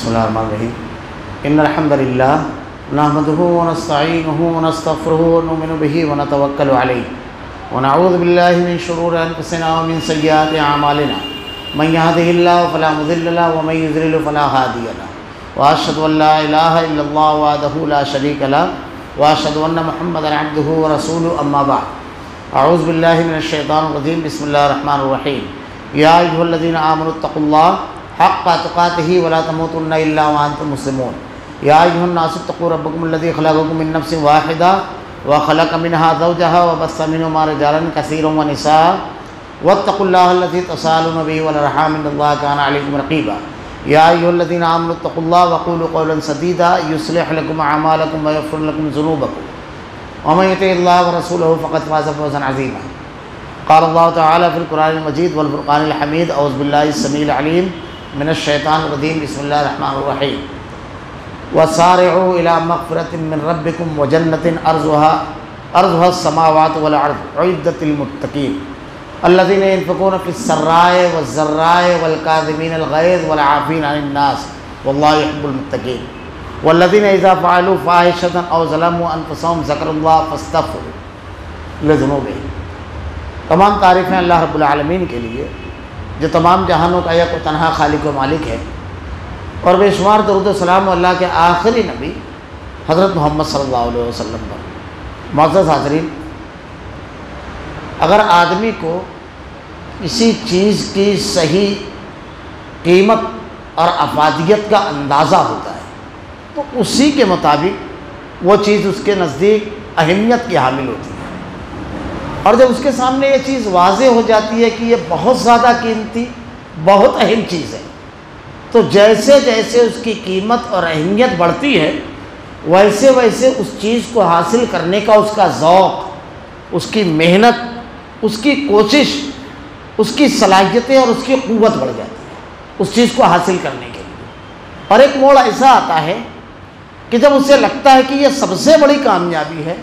بسم اللہ الرحمن الرحیم ان الحمد للہ نحمده ونستعینه ونستغفره ونؤمن به ونتوکل علیہ ونعوذ باللہ من شرور انفسنا ومن سیئات اعمالنا من يهده الله فلا مضل له ومن يضلل فلا هادي له واشهد ان لا اله الا الله وحده لا شريك له واشهد ان محمدا عبده ورسوله اما بعد اعوذ باللہ من الشیطان الرجیم بسم اللہ الرحمن الرحیم یا ایھا الذین آمنوا اتقوا اللہ حق تقاتہ ولا تموتن الا وانتم مسلمون یا ایھا الناس اتقوا ربکم الذی خلقکم من نفس واحدہ وخلق منها زوجها وبث منهما رجالا كثيرا ونساء واتقوا الله الذي تساءلون به والارحام ان الله كان عليكم رقيبا یا ایھا الذین آمنوا اتقوا اللہ وقولوا قولا سدیدا یصلح لكم اعمالکم ویغفر لكم ذنوبکم ومن یطع اللہ ورسولہ فقد فاز فوزا عظیما قال اللہ تعالی فی القرآن المجید والفرقان الحمید اعوذ باللہ السمیع العلیم من الشیطان الرجیم بسم اللہ الرحمن الرحیم وسارعوا الی مغفرۃ من ربکم وجنۃ عرضها السماوات والارض اعدت للمتقین الذین ينفقون فی السراء والضراء والکاظمین الغیظ والعافین عن الناس واللہ یحب المتقین والذین اذا فعلوا فاحشۃ او ظلموا انفسهم ذکروا اللہ فاستغفروا لذنوبہم۔ تمام تعریفیں اللہ رب العالمین کے لیے جو تمام جہانوں کا یک و تنہا خالق و مالک ہے، اور بے شمار درود و سلام اللہ کے آخری نبی حضرت محمد صلی اللہ علیہ وسلم پر۔ معزز حاضرین، اگر آدمی کو کسی چیز کی صحیح قیمت اور افادیت کا اندازہ ہوتا ہے تو اسی کے مطابق وہ چیز اس کے نزدیک اہمیت کی حامل ہوتی ہے، اور جب اس کے سامنے یہ چیز واضح ہو جاتی ہے کہ یہ بہت زیادہ قیمتی، بہت اہم چیز ہے، تو جیسے جیسے اس کی قیمت اور اہمیت بڑھتی ہے ویسے ویسے اس چیز کو حاصل کرنے کا اس کا ذوق، اس کی محنت، اس کی کوشش، اس کی صلاحیتیں اور اس کی قوت بڑھ جاتی ہے اس چیز کو حاصل کرنے کے لیے۔ اور ایک موڑ ایسا آتا ہے کہ جب اسے لگتا ہے کہ یہ سب سے بڑی کامیابی ہے،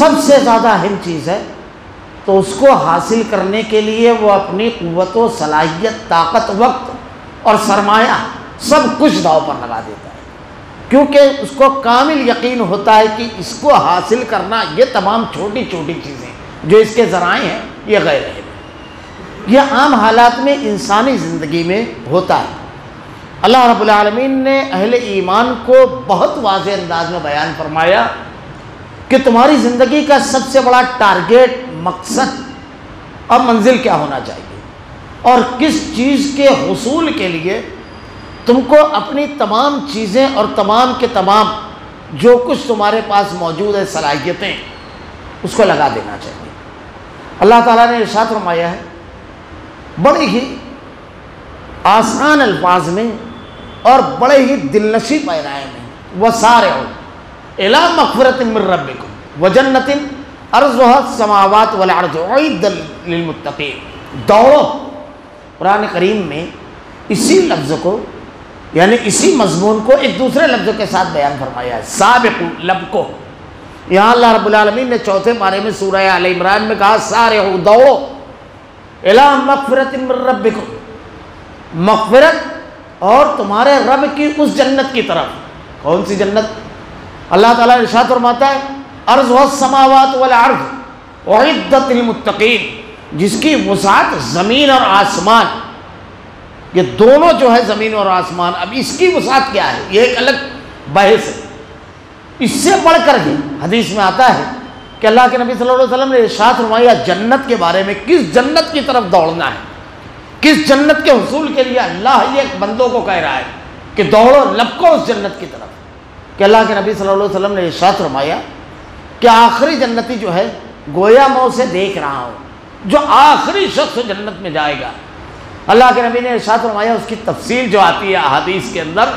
سب سے زیادہ اہم چیز ہے، تو اس کو حاصل کرنے کے لیے وہ اپنی قوت و صلاحیت، طاقت، وقت اور سرمایہ سب کچھ داؤ پر لگا دیتا ہے، کیونکہ اس کو کامل یقین ہوتا ہے کہ اس کو حاصل کرنا، یہ تمام چھوٹی چھوٹی چیزیں جو اس کے ذرائع ہیں، یہ غیر اہم ہے۔ یہ عام حالات میں انسانی زندگی میں ہوتا ہے۔ اللہ رب العالمین نے اہل ایمان کو بہت واضح انداز میں بیان فرمایا کہ تمہاری زندگی کا سب سے بڑا ٹارگیٹ، مقصد اور منزل کیا ہونا چاہیے، اور کس چیز کے حصول کے لیے تم کو اپنی تمام چیزیں اور تمام کے تمام جو کچھ تمہارے پاس موجود ہے، صلاحیتیں، اس کو لگا دینا چاہیے۔ اللہ تعالیٰ نے ارشاد فرمایا ہے بڑے ہی آسان الفاظ میں اور بڑے ہی دلنشیں پیرائے میں، وسارعوا الی مغفرۃ من ربکم وجنۃ عرضها السماوات والارض اعدت للمتقین۔ دوڑو، قرآن کریم میں اسی لفظ کو، یعنی اسی مضمون کو ایک دوسرے لفظوں کے ساتھ بیان فرمایا ہے، سابقوا، لبکو۔ یہاں اللہ رب العالمین نے چوتھے پارے میں سورہ آل عمران میں کہا سارعوا، دوڑو، الی مغفرۃ من ربکم، مغفرت اور تمہارے رب کی اس جنت کی طرف۔ کون سی جنت؟ اللہ تعالیٰ ارشاد فرماتا ہے عرضها السماوات والارض اعدت للمتقین، جس کی وسعت زمین اور آسمان، یہ دونوں جو ہے زمین اور آسمان، اب اس کی وسعت کیا ہے یہ ایک الگ بحث ہے۔ اس سے بڑھ کر بھی حدیث میں آتا ہے کہ اللہ کے نبی صلی اللہ علیہ وسلم نے ارشاد فرمایا جنت کے بارے میں، کس جنت کی طرف دوڑنا ہے، کس جنت کے حصول کے لیے اللہ یہ بندوں کو کہہ رہا ہے کہ دوڑو، لپکو اس جنت کی طرف، کہ اللہ کے نبی صلی اللہ علیہ وسلم نے ارشاد فرمایا کہ آخری جنتی جو ہے، گویا میں اسے دیکھ رہا ہوں، جو آخری شخص جنت میں جائے گا۔ اللہ کے نبی نے ارشاد فرمایا، اس کی تفصیل جو آتی ہے احادیث کے اندر،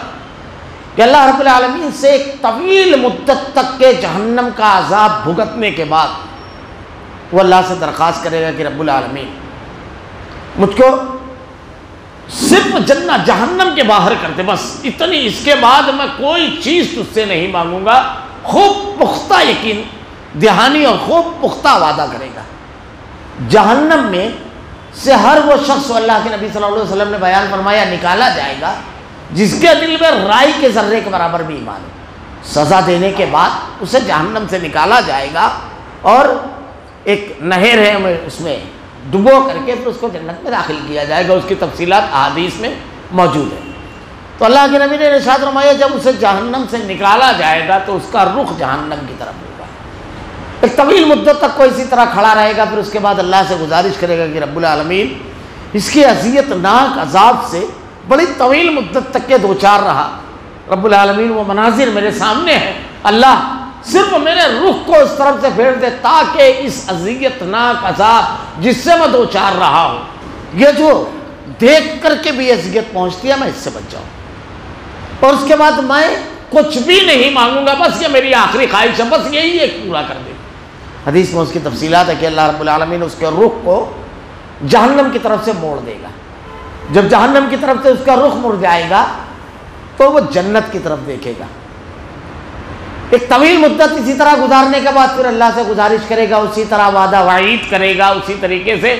کہ اللہ رب العالمین سے ایک طویل مدت تک کے جہنم کا عذاب بھگتنے کے بعد وہ اللہ سے درخواست کرے گا کہ رب العالمین مجھ کو صرف جہنم کے باہر کرتے، بس اتنی، اس کے بعد میں کوئی چیز تجھ سے نہیں مانگوں گا۔ خوب پختہ یقین دہانی اور خوب پختہ وعدہ کرے گا۔ جہنم میں سے ہر وہ شخص، اللہ کے نبی صلی اللہ علیہ وسلم نے بیان فرمایا، نکالا جائے گا جس کے دل میں رائی کے ذرے کے برابر بھی ایمان ہے، سزا دینے کے بعد اسے جہنم سے نکالا جائے گا اور ایک نہر ہے اس میں ڈبو کر کے پھر اس کو جنت میں داخل کیا جائے گا۔ اس کی تفصیلات احادیث میں موجود ہیں۔ تو اللہ کے نبی نے ارشاد فرمایا جب اسے جہنم سے نکالا جائے گا تو اس کا رخ جہنم کی طرف ہوگا، ایک طویل مدت تک کوئی اسی طرح کھڑا رہے گا، پھر اس کے بعد اللہ سے گزارش کرے گا کہ رب العالمین اس کی اذیت ناک عذاب سے بڑی طویل مدت تک کے دوچار رہا، رب العالمین وہ مناظر میرے سامنے ہے، اللہ صرف میرے رخ کو اس طرف سے پھیر دے تاکہ اس اذیت ناک عذاب جس سے میں دوچار رہا ہوں، یہ جو دیکھ کر کے بھی اذیت پہنچتی ہے، میں اس سے بچ جاؤں، اور اس کے بعد میں کچھ بھی نہیں مانگوں گا، بس یہ میری آخری خواہش ہے، بس یہی ایک پورا کر دے۔ حدیث میں اس کی تفصیلات ہے کہ اللہ رب العالمین اس کے رخ کو جہنم کی طرف سے موڑ دے گا، جب جہنم کی طرف سے اس کا رخ مڑ جائے گا تو وہ جنت کی طرف دیکھے گا۔ ایک طویل مدت اسی طرح گزارنے کے بعد پھر اللہ سے گزارش کرے گا، اسی طرح وعدہ وعید کرے گا، اسی طریقے سے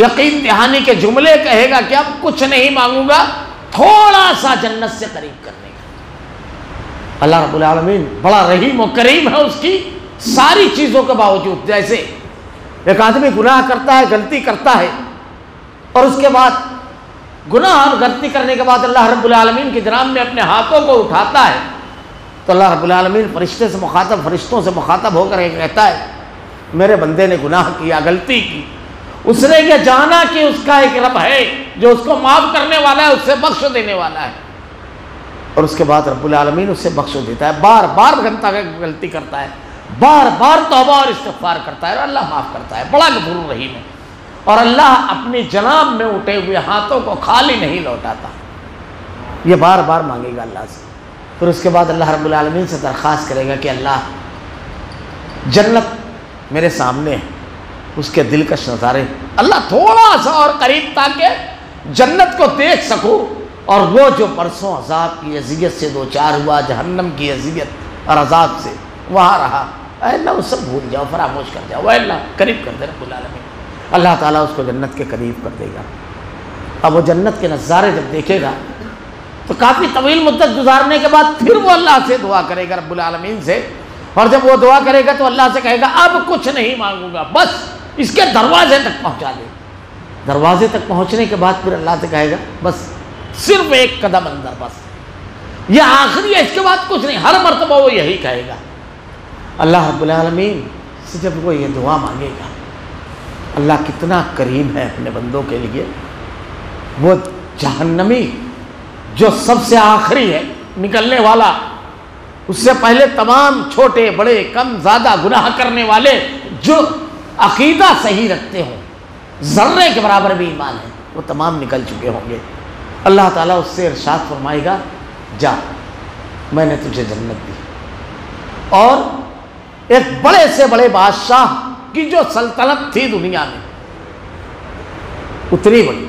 یقین دہانی کے جملے کہے گا کہ اب کچھ نہیں مانگوں گا، تھوڑا سا جنت سے قریب کرنے کا۔ اللہ رب العالمین بڑا رحیم و کریم ہے اس کی ساری چیزوں کے باوجود۔ جیسے ایک آدمی گناہ کرتا ہے، غلطی کرتا ہے، اور اس کے بعد گناہ اور غلطی کرنے کے بعد اللہ رب العالمین کی جناب میں اپنے ہاتھوں کو اٹھاتا ہے تو اللہ رب العالمین فرشتوں سے مخاطب ہو کر کہتا ہے میرے بندے نے گناہ کیا، غلطی کی، اس نے یہ جانا کہ اس کا ایک رب ہے جو اس کو معاف کرنے والا ہے، اس سے بخش دینے والا ہے، اور اس کے بعد رب العالمین اس سے بخش دیتا ہے۔ بار بار غلطی کرتا ہے، بار بار توبہ اور استغفار کرتا ہے، اور اللہ معاف کرتا ہے، بڑا غفور رحیم ہے، اور اللہ اپنی جناب میں اٹھے ہوئے ہاتھوں کو خالی نہیں لوٹاتا، یہ بار بار مانگے گا اللہ سے۔ پھر اس کے بعد اللہ رب العالمین سے درخواست کرے گا کہ اللہ جنت میرے سامنے ہے، اس کے دلکش نظارے اللہ تھوڑا سا اور قریب تاکہ جنت کو دیکھ سکوں، اور وہ جو برسوں عذاب کی اذیت سے دوچار ہوا، جہنم کی اذیت اور عذاب سے وہاں رہا، اے اللہ وہ سب بھول جاؤ، فراموش کر جاؤ، اے اللہ قریب کر دے رب العالمین۔ اللہ تعالیٰ اس کو جنت کے قریب کر دے گا۔ اب وہ جنت کے نظارے جب دیکھے گا تو کافی طویل مدت گزارنے کے بعد پھر وہ اللہ سے دعا کرے گا رب العالمین سے، اور جب وہ دعا کرے گا تو اللہ سے کہے گا اب کچھ نہیں مانگوں گا، بس اس کے دروازے تک پہنچا دے۔ دروازے تک پہنچنے کے بعد پھر اللہ سے کہے گا بس صرف ایک قدم اندر، بس یہ آخری ہے، اس کے بعد کچھ نہیں۔ ہر مرتبہ وہ یہی کہے گا۔ اللہ رب العالمین سے جب وہ یہ دعا مانگے گا، اللہ کتنا کریم ہے اپنے بندوں کے لیے، وہ جہنمی جو سب سے آخری ہے نکلنے والا، اس سے پہلے تمام چھوٹے بڑے کم زیادہ گناہ کرنے والے جو عقیدہ صحیح رکھتے ہوں، ذرے کے برابر بھی ایمان ہے، وہ تمام نکل چکے ہوں گے۔ اللہ تعالیٰ اس سے ارشاد فرمائے گا جا میں نے تجھے جنت دی، اور ایک بڑے سے بڑے بادشاہ کی جو سلطنت تھی دنیا میں اتنی بڑی،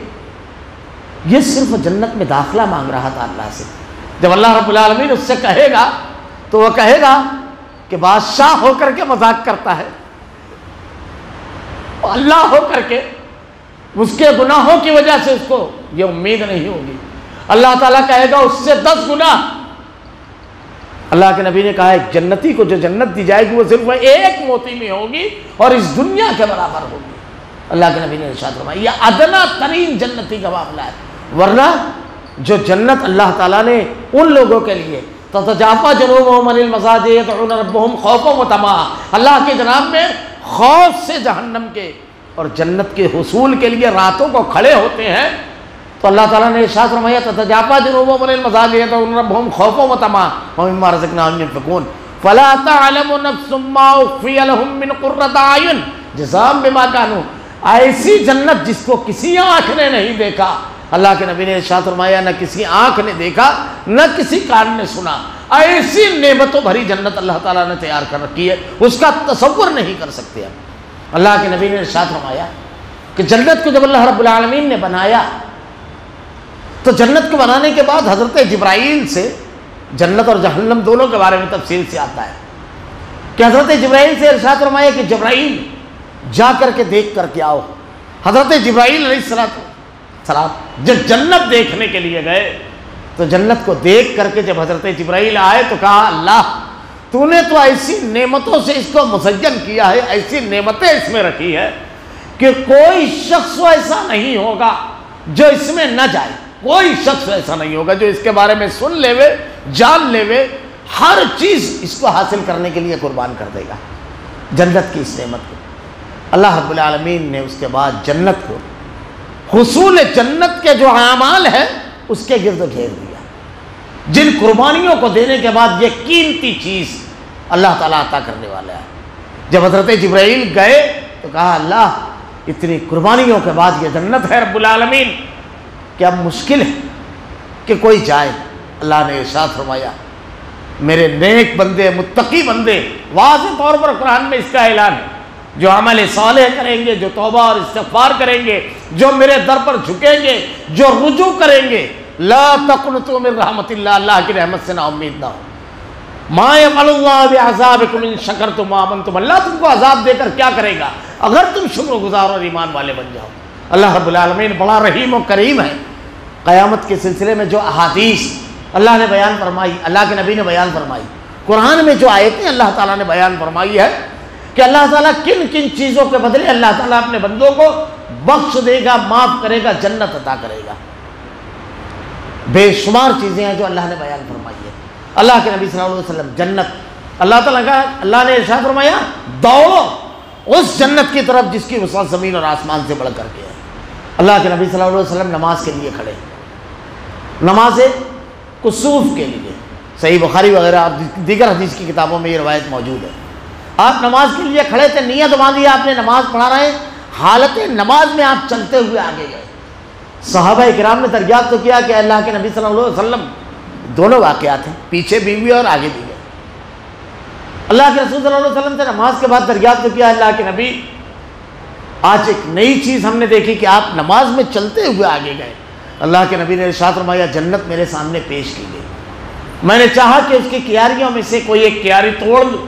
یہ صرف جنت میں داخلہ مانگ رہا تھا اللہ سے۔ جب اللہ رب العالمین اس سے کہے گا تو وہ کہے گا کہ بادشاہ ہو کر کے مذاق کرتا ہے، اللہ ہو کر کے اس کے گناہوں کی وجہ سے اس کو یہ امید نہیں ہوگی۔ اللہ تعالیٰ کہے گا اس سے 10 گناہ۔ اللہ کے نبی نے کہا ایک جنتی کو جو جنت دی جائے گی وہ صرف ایک موتی میں ہوگی اور اس دنیا کے برابر ہوگی۔ اللہ کے نبی نے ارشاد فرمایا یہ ادنا ترین جنتی کا معاملہ ہے، ورنہ جو جنت اللہ تعالیٰ نے ان لوگوں کے لیے تتجافا جنوبهم عن المضاجع يدعون ربهم خوفا وطمعا، اللہ کے جناب میں خوف سے جہنم کے اور جنت کے حصول کے لیے راتوں کو کھڑے ہوتے ہیں، تو اللہ تعالیٰ نے ارشاد فرمایا تتجافا جنوبهم عن المضاجع يدعون ربهم خوفا وطمعا ومما رزقناهم ينفقون فلا تعلم نفس ما اخفي لهم من قرة اعين جزاء بما كانوا، ایسی جنت جس کو کسی آنکھ نے نہیں دیکھا، اللہ کے نبی نے ارشاد فرمایا نہ کسی آنکھ نے دیکھا نہ کسی کان نے سنا، ایسی نعمتوں بھری جنت اللہ تعالیٰ نے تیار کر رکھی ہے، اس کا تصور نہیں کر سکتے ہم۔ اللہ کے نبی نے ارشاد فرمایا کہ جنت کو جب اللہ رب العالمین نے بنایا تو جنت کو بنانے کے بعد حضرت جبرائیل سے جنت اور جہنم دونوں کے بارے میں تفصیل سے آتا ہے کہ حضرت جبرائیل سے ارشاد فرمایا کہ جبرائیل جا کر کے دیکھ کر کے آؤ۔ حضرت جبرائیل علیہ السلام جب جنت دیکھنے کے لیے گئے تو جنت کو دیکھ کر کے جب حضرت جبرائیل آئے تو کہا اللہ تو نے تو ایسی نعمتوں سے اس کو مزین کیا ہے، ایسی نعمتیں اس میں رکھی ہے کہ کوئی شخص ایسا نہیں ہوگا جو اس میں نہ جائے، کوئی شخص ایسا نہیں ہوگا جو اس کے بارے میں سن لے وے، جان لے وے، ہر چیز اس کو حاصل کرنے کے لیے قربان کر دے گا جنت کی اس نعمت کو۔ اللہ رب العالمین نے اس کے بعد جنت کو، حصول جنت کے جو اعمال ہیں اس کے گرد گھیر دیا، جن قربانیوں کو دینے کے بعد یہ قیمتی چیز اللہ تعالیٰ عطا کرنے والا ہے۔ جب حضرت جبرائیل گئے تو کہا اللہ اتنی قربانیوں کے بعد یہ جنت ہے رب العالمین، کیا مشکل ہے کہ کوئی جائے؟ اللہ نے ارشاد فرمایا میرے نیک بندے، متقی بندے، واضح طور پر قرآن میں اس کا اعلان ہے، جو عمل صالح کریں گے، جو توبہ اور استغفار کریں گے، جو میرے در پر جھکیں گے، جو رجوع کریں گے، لا تقنطوا من رحمت اللہ، اللہ کی رحمت سے نا امید نہ ہو۔ ما یفعل اللہ بعذابکم ان شکرتم وآمنتم، اللہ تم کو عذاب دے کر کیا کرے گا اگر تم شکر گزار اور ایمان والے بن جاؤ۔ اللہ رب العالمین بڑا رحیم و کریم ہے۔ قیامت کے سلسلے میں جو احادیث اللہ نے بیان فرمائی، اللہ کے نبی نے بیان فرمائی، قرآن میں جو آیتیں اللہ تعالیٰ نے بیان فرمائی ہے کہ اللہ تعالیٰ کن کن چیزوں کے بدلے اللہ تعالیٰ اپنے بندوں کو بخش دے گا، معاف کرے گا، جنت عطا کرے گا، بے شمار چیزیں ہیں جو اللہ نے بیان فرمائی ہے۔ اللہ کے نبی صلی اللہ علیہ وسلم جنت، اللہ تعالیٰ کا، اللہ نے ارشاد فرمایا دوڑو اس جنت کی طرف جس کی وسعت زمین اور آسمان سے بڑھ کر کے ہے۔ اللہ کے نبی صلی اللہ علیہ وسلم نماز کے لیے کھڑے، نماز کسوف کے لیے، صحیح بخاری وغیرہ آپ دیگر حدیث کی کتابوں میں یہ روایت موجود ہے۔ آپ نماز کے لیے کھڑے تھے، نیت باندھی، آپ نے نماز پڑھا رہے ہیں، حالت نماز میں آپ چلتے ہوئے آگے گئے۔ صحابہ کرام نے دریافت تو کیا کہ اللہ کے نبی صلی اللہ علیہ وسلم، دونوں واقعات ہیں، پیچھے بھی ہوئے اور آگے بھی ہوئے۔ اللہ کے رسول صلی اللہ علیہ وسلم سے نماز کے بعد دریافت تو کیا اللہ کے نبی آج ایک نئی چیز ہم نے دیکھی کہ آپ نماز میں چلتے ہوئے آگے گئے۔ اللہ کے نبی نے ارشاد فرمایا جنت میرے سامنے پیش کی گئی، میں نے چاہا کہ اس کی کیاریوں میں سے کوئی ایک کیاری توڑ لوں۔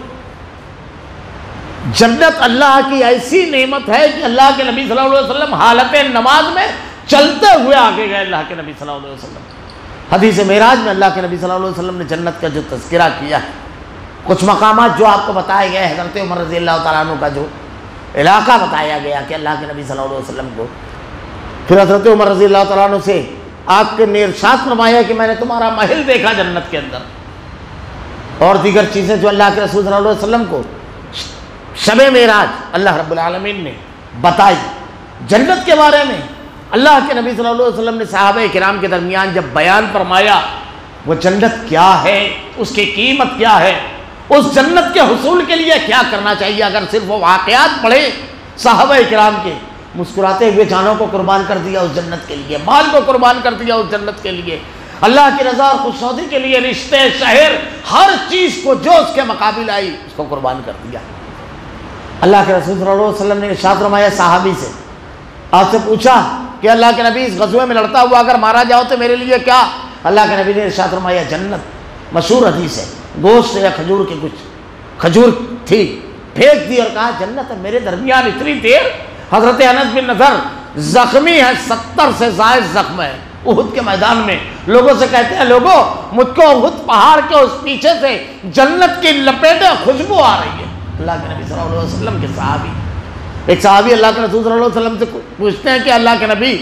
جنت اللہ کی ایسی نعمت ہے کہ اللہ کے نبی صلی اللہ علیہ وسلم حالت نماز میں چلتے ہوئے آگے گئے۔ اللہ کے نبی صلی اللہ علیہ وسلم حدیث معراج میں اللہ کے نبی صلی اللہ علیہ وسلم نے جنت کا جو تذکرہ کیا ہے، کچھ مقامات جو آپ کو بتائے گئے، حضرت عمر رضی اللہ تعالیٰ عنہ کا جو علاقہ بتایا گیا کہ اللہ کے نبی صلی اللہ علیہ وسلم کو، پھر حضرت عمر رضی اللہ تعالیٰ عنہ سے آپ کے نے ارشاد فرمایا کہ میں نے تمہارا محل دیکھا جنت کے اندر، اور دیگر چیزیں جو اللہ کے رسول صلی اللہ علیہ وسلم کو شب معراج اللہ رب العالمین نے بتائی جنت کے بارے میں۔ اللہ کے نبی صلی اللہ علیہ وسلم نے صحابہ کرام کے درمیان جب بیان فرمایا وہ جنت کیا ہے، اس کی قیمت کیا ہے، اس جنت کے حصول کے لیے کیا کرنا چاہیے، اگر صرف وہ واقعات پڑھیں صحابہ کرام کے، مسکراتے ہوئے جانوں کو قربان کر دیا اس جنت کے لیے، مال کو قربان کر دیا اس جنت کے لیے، اللہ کی رضا اور خوشنودی کے لیے رشتے، شہر، ہر چیز کو جو اس کے مقابل آئی اس کو قربان کر دیا۔ اللہ کے رسول صلی اللہ علیہ وسلم نے ارشاد فرمایا صحابی سے، آپ سے پوچھا کہ اللہ کے نبی اس غزوے میں لڑتا ہوا اگر مارا جاؤ تو میرے لیے کیا؟ اللہ کے نبی نے ارشاد فرمایا جنت، مشہور حدیث ہے، گوشت یا کھجور کے کچھ کھجور تھی، پھینک دی اور کہا جنت ہے میرے درمیان اتنی دیر۔ حضرت انس بن نضر زخمی ہے، 70 سے زائد زخم ہے احد کے میدان میں، لوگوں سے کہتے ہیں لوگوں مجھ کو احد پہاڑ کے اس پیچھے سے جنت کی لپیٹیں خوشبو آ رہی ہے۔ اللہ کے نبی صلی اللہ علیہ وسلم کے صحابی، ایک صحابی اللہ کے رسول صلی اللہ علیہ وسلم سے پوچھتے ہیں کہ اللہ کے نبی